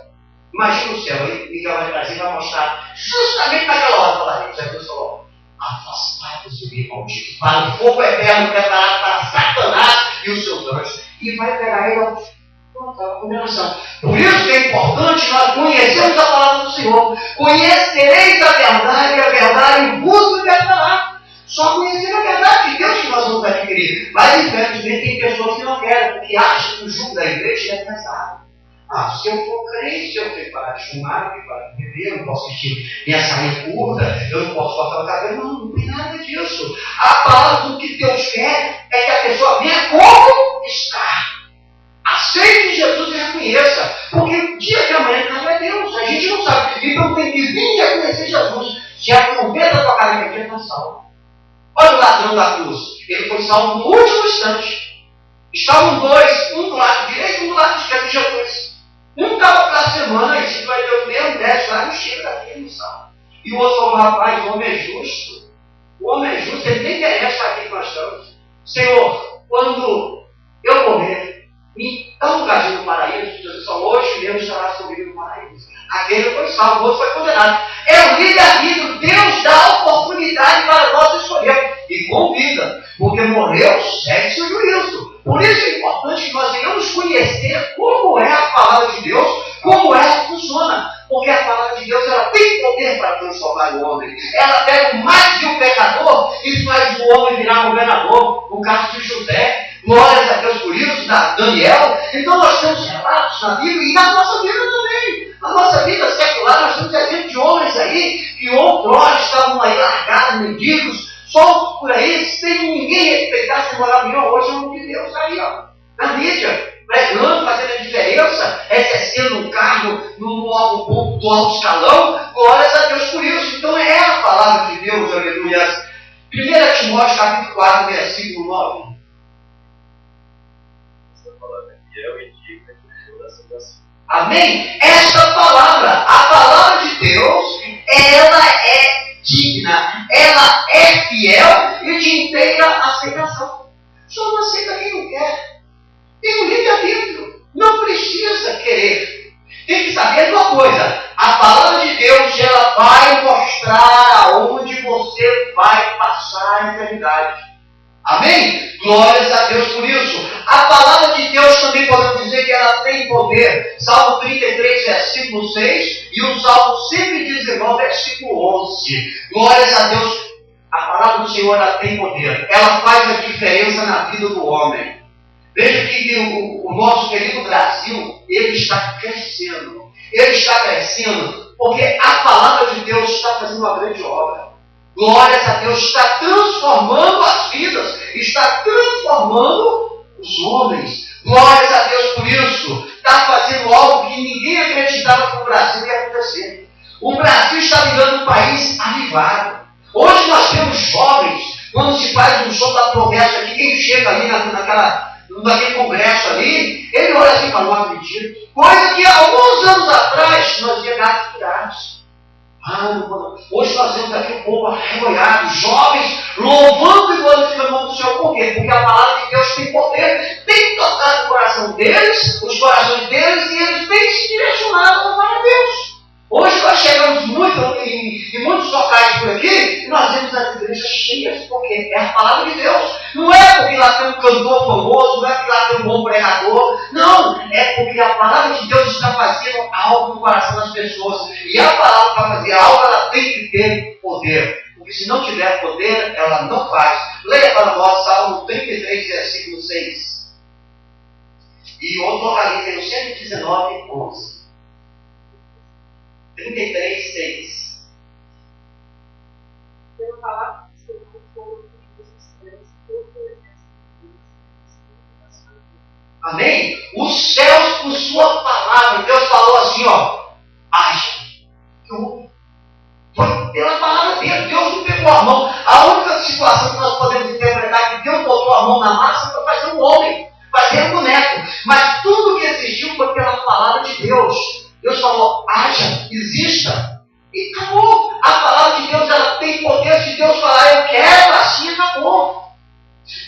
Imagina o céu. Aí Miguel vai trazer e vai mostrar justamente naquela hora falar isso. Aí Deus falou, afastados do meio maldito, para o fogo eterno preparado para Satanás e os seus anjos. E vai pegar ele a condenação. Por isso que é importante nós conhecermos a palavra do Senhor. Conhecereis a verdade e a verdade vos libertará. Só conhecer a verdade de Deus que nós vamos adquirir. Mas infelizmente tem pessoas que não querem, porque acham que o jugo da igreja é pesado. Se eu for crente, eu tenho que parar de fumar, eu tenho que parar de beber, eu não posso vestir minha saia curta, eu não posso cortar o cabelo. Não tem nada disso. A palavra do que Deus quer é que a pessoa venha como está. Aceite Jesus e reconheça. Porque o dia de amanhã não é Deus. A gente não sabe. Então tem que vir e reconhecer Jesus. Se a fronteira da tua cara que está salvo. Olha o ladrão da cruz. Ele foi salvo no último instante. Estavam dois, um do lado direito e um do lado esquerdo de Jesus. Um estava para a semana, e se vai ter o mesmo, desce lá no chega daqui no salvo. E o outro falou, rapaz, o homem é justo. O homem é justo, ele nem merece estar aqui que nós estamos. Senhor, quando eu morrer, me dá um lugarzinho no paraíso. Jesus falou, hoje mesmo estará comigo no paraíso. Aquele foi salvo, o outro foi condenado. É o livre-arbítrio. Deus dá a oportunidade para nós escolhermos. E convida, porque morreu, segue seu juízo. Por isso é importante que nós venhamos conhecer como é a palavra de Deus, como ela funciona. Porque a palavra de Deus ela tem poder para transformar o homem. Ela pega mais de um pecador e faz o homem virar governador. No caso de José, glórias a Deus por isso, da Daniel. Então nós temos relatos na Bíblia e na nossa vida também. Na nossa vida secular nós temos exemplo de homens aí que outrora estavam aí largados, mendigos, soltos por aí, sem ninguém respeitar, sem morar nenhum. Hoje é um de Deus aí, ó, na mídia, pregando, fazendo a diferença, exercendo um cargo no alto do alto escalão. Glórias a Deus por isso. Então é a palavra de Deus, aleluia. 1 Timóteo capítulo 4, versículo 9. Essa palavra aqui é o indica de toda a salvação. Amém? Esta palavra, a palavra de Deus, ela é digna, ela é fiel e de inteira aceitação. Só não aceita quem não quer. Tem um livre-arbítrio. Não precisa querer. Tem que saber uma coisa. A palavra de Deus, ela vai mostrar aonde você vai passar a eternidade. Amém? Glórias a Deus por isso. A palavra de Deus também podemos dizer que ela tem poder. Salmo 33, versículo 6 e o Salmo 119, versículo 11. Glórias a Deus. A palavra do Senhor ela tem poder. Ela faz a diferença na vida do homem. Veja que o nosso querido Brasil, ele está crescendo. Ele está crescendo porque a palavra de Deus está fazendo uma grande obra. Glórias a Deus, está transformando as vidas, está transformando os homens. Glórias a Deus por isso. Está fazendo algo que ninguém acreditava que o Brasil ia acontecer. O Brasil está virando um país avivado. Hoje nós temos jovens, quando se faz um show da promessa aqui, quem chega ali naquele congresso ali, ele olha assim e fala, não acredito. Coisa que alguns anos atrás nós ia gratos. Hoje nós temos aqui um povo arrebanhado, jovens, louvando e glorificando o nome do Senhor. Por quê? Porque a palavra de Deus tem poder, tem tocado o coração deles, os corações deles, e eles têm se direcionado a louvar a Deus. Hoje nós chegamos muito em muitos locais por aqui, e nós vemos as igrejas cheias, porque é a palavra de Deus. Não é porque lá tem um cantor famoso, não é porque lá tem um bom pregador. Não, é porque a palavra de Deus está fazendo algo no coração das pessoas. E a palavra para fazer algo, ela tem que ter poder. Porque se não tiver poder, ela não faz. Leia para nós Salmo 33, versículo 6. E outro localiza no 119, 11. 33, 6. Pela palavra do Senhor, foram feitos os céus, todo o exército de amém? Os céus, por sua palavra, Deus falou assim, ó, haja. Foi pela palavra dele, Deus não pegou a mão. A única situação que nós podemos interpretar é que Deus botou a mão na massa para fazer um homem, fazer um boneco. Mas tudo que existiu foi pela palavra de Deus. Deus falou, haja, exista. E acabou. A palavra de Deus, ela tem poder. Se Deus falar, eu quero, assim acabou.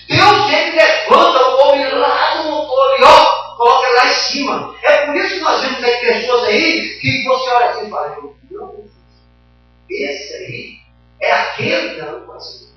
Deus sempre levanta o homem lá do motor e ó, coloca lá em cima. É por isso que nós vemos aí pessoas aí que você olha assim e fala, não, esse aí é aquele que não conseguiu.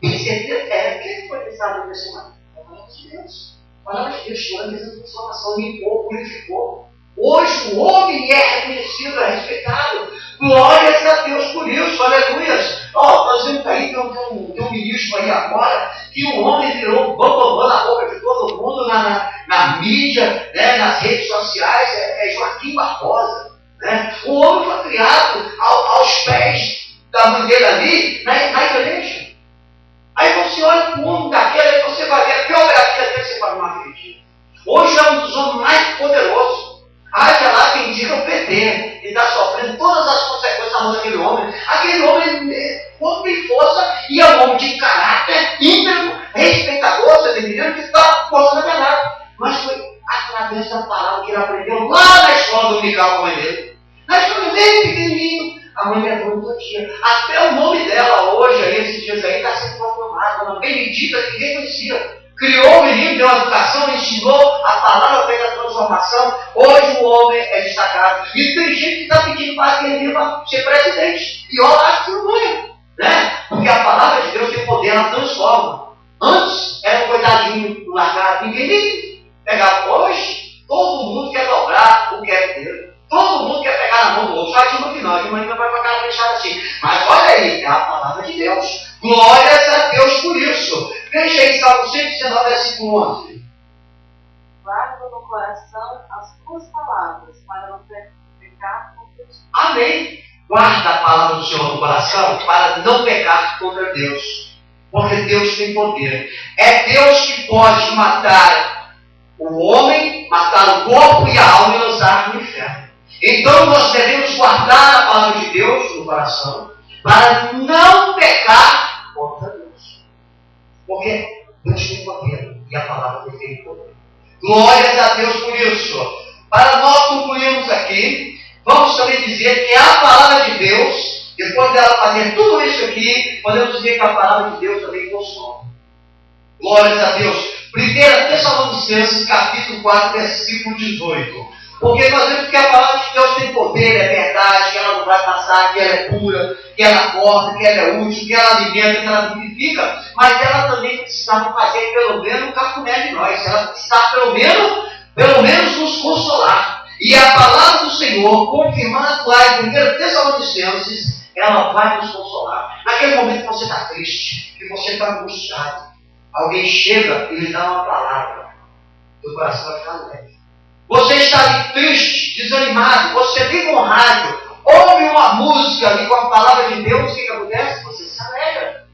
Esse é aquele que foi pensado no personagem. A palavra de Deus. A palavra de Deus chorando, fez a transformação, limpou, purificou. Hoje o homem é reconhecido, é respeitado. Glórias a Deus por isso, aleluias. Nós vemos aí, tem um ministro aí agora, que o homem virou bambambam na boca de todo mundo, na mídia, né, nas redes sociais, é Joaquim Barbosa. Né? O homem foi criado aos pés da mãe dele ali, na igreja. Aí você olha para o homem daquele, aí você vai ver a biografia dele, você fala, não acredito. Hoje é um dos homens mais poderosos. Haja lá quem diga o PT, ele está sofrendo todas as consequências da mão daquele homem. Aquele homem tem força e é um homem de caráter, íntegro, respeitador, você está entendendo? Que está postando a verdade. Mas foi através da palavra que ele aprendeu lá na escola dominical com a mãe dele. Na escola bem pequenininho, a mãe levou todo dia. Até o nome dela hoje, aí, esses dias aí, está sendo proclamado. Uma benedita que ninguém conhecia. Criou o menino, deu a educação, ensinou, a palavra fez a transformação. Hoje o homem é destacado. E tem gente que está pedindo para que ele viva ser presidente. E olha, acho que não ganha. Né? Porque a palavra de Deus tem poder, ela transforma. Antes era um coitadinho largado, ninguém nem pegava. Hoje, todo mundo quer dobrar o que é dele. Todo mundo quer pegar na mão do outro. Só de uma que não, de uma ainda vai pagar fechada assim. Mas olha aí, é a palavra de Deus. Glórias a Deus por isso. Veja aí, Salmo 119, versículo 11. Guarda no coração as tuas palavras, para não pecar contra ti. Amém. Guarda a palavra do Senhor no coração, para não pecar contra Deus. Porque Deus tem poder. É Deus que pode matar o homem, matar o corpo e a alma e lançar no inferno. Então nós devemos guardar a palavra de Deus no coração, para não pecar contra Deus. Porque Deus tem poder e a palavra tem poder. Glórias a Deus por isso. Para nós concluirmos aqui, vamos também dizer que a palavra de Deus, depois dela fazer tudo isso aqui, podemos dizer que a palavra de Deus também consome. Glórias a Deus. 1 Tessalonicenses, capítulo 4, versículo 18. Porque nós vemos que a palavra de Deus tem poder, é verdade, que ela não vai passar, que ela é pura, que ela acorda, que ela é útil, que ela alimenta, que ela vivifica, mas ela também precisava fazer pelo menos um cafuné de nós. Ela precisava pelo menos nos consolar. E a palavra do Senhor, confirmando lá em 1 Tessalonicenses, ela vai nos consolar. Naquele momento que você está triste, que você está angustiado, alguém chega e lhe dá uma palavra, o coração vai ficar leve. Você está ali triste, desanimado, você liga um rádio, ouve uma música ali com a palavra de Deus, o que acontece? Você se alegra.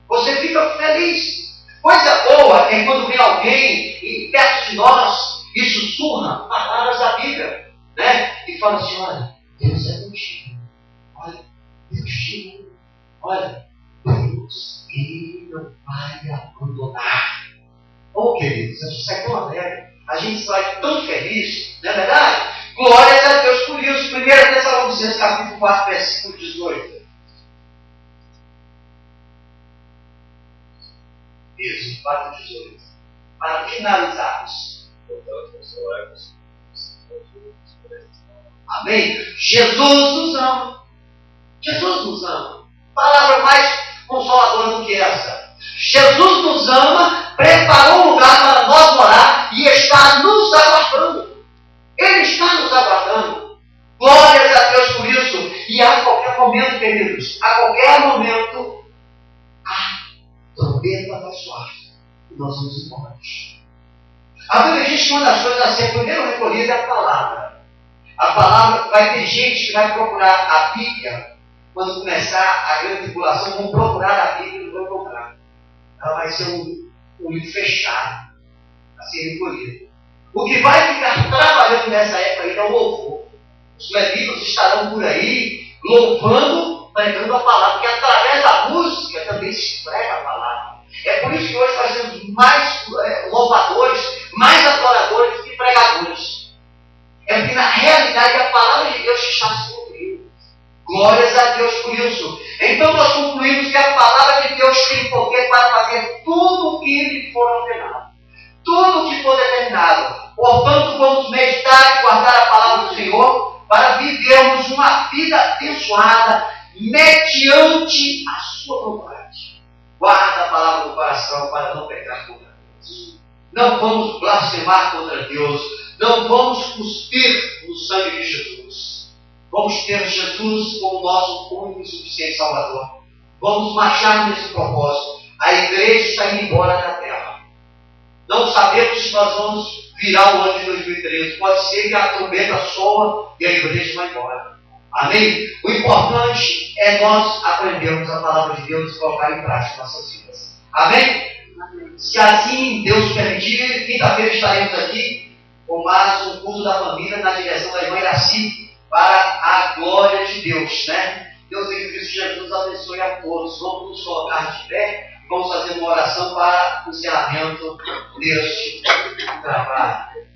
Você fica feliz. Coisa boa é quando vem alguém perto de nós e sussurra palavras da Bíblia, né? E fala assim, olha, Deus é contigo. Olha, Deus te ama. Olha, Deus, Ele não vai abandonar. Oh, queridos, a gente sai tão alegre, a gente sai tão feliz, não é verdade? Glórias a Deus por isso. 1 Tessalonicenses capítulo 4, versículo 18. Isso, 4, 18. Para finalizarmos. Amém? Jesus nos ama. Jesus nos ama. Palavra mais consoladora do que essa. Jesus nos ama, preparou um lugar para nós morar e está nos aguardando. Ele está nos aguardando. Glórias a Deus por isso. E a qualquer momento, queridos, a qualquer momento, a trombeta vai soar. E nós vamos embora. A Bíblia diz que uma das coisas a ser primeiro recolhida é a palavra. A palavra, vai ter gente que vai procurar a Bíblia, quando começar a grande tribulação, vão procurar a Bíblia e não vão procurar. Ela vai ser um livro fechado, a ser recolhido. O que vai ficar trabalhando nessa época ainda é o louvor. Os levitas estarão por aí, louvando, pregando a palavra, porque através da música também se prega a palavra. É por isso que hoje nós temos mais louvadores, mais adoradores que pregadores. É porque na realidade a palavra de Deus está se cumprindo. Glórias a Deus por isso. Então nós concluímos que a palavra de Deus tem poder para fazer tudo o que lhe for ordenado. Tudo o que for determinado. Portanto, vamos meditar e guardar a palavra do Senhor para vivermos uma vida abençoada mediante a sua vontade. Guarda a palavra do coração para não pecar contra Deus. Não vamos blasfemar contra Deus. Não vamos cuspir no sangue de Jesus. Vamos ter Jesus como nosso único e suficiente Salvador. Vamos marchar nesse propósito. A igreja está indo embora da terra. Não sabemos se nós vamos virar o ano de 2013. Pode ser que a trombeta soa e a igreja vai embora. Amém? O importante é nós aprendermos a palavra de Deus e colocar em prática nossas vidas. Amém? Se assim Deus permitir, quinta-feira estaremos aqui com mais um culto da família na direção da irmã Iraci para a glória de Deus, né? Deus em Cristo Jesus abençoe a todos. Vamos nos colocar de pé e vamos fazer uma oração para o encerramento deste trabalho.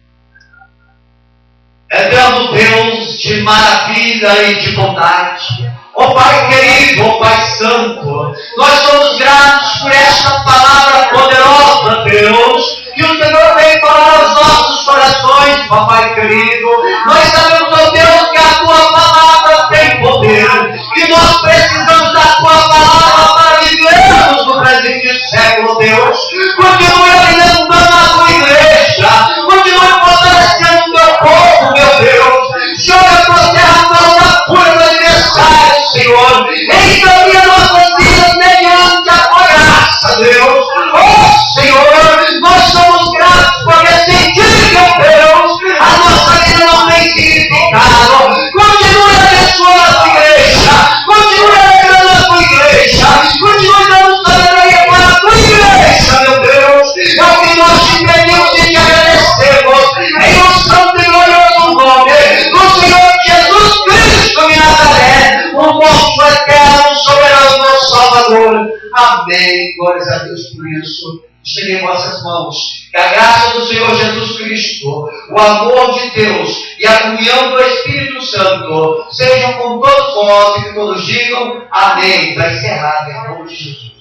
Eterno Deus de maravilha e de bondade, ó Pai querido, ó Pai santo, nós somos gratos por esta palavra poderosa, Deus, que o Senhor vem falar aos nossos corações, ó Pai querido. Nós sabemos, ó Deus, que a Tua palavra tem poder, e nós precisamos da Tua palavra para vivermos no presente século, Deus. Continue alimentando a Tua igreja, continue fortalecendo o Teu povo, meu Deus. Senhor, a Tua terra toda pura aniversário, Senhor. Encaminha nossas vidas mediante a Tua graça, Deus. Oh, Senhor, nós somos gratos porque sentimos, Deus, a nossa vida não tem significado. Continue abençoando a Tua igreja, continue alegrando a Tua igreja, continue dando sabedoria para a Tua igreja, meu Deus. É o que nós te pedimos e te agradecemos, em um santo e glorioso nome do Senhor Jesus Cristo de Nazaré, o nosso eterno, soberano, nosso Salvador. Amém. Glórias a Deus por isso. Estende em vossas mãos. Que a graça do Senhor Jesus Cristo, o amor de Deus e a comunhão do Espírito Santo sejam com todos nós e que todos digam amém. Para encerrar, em nome de Jesus.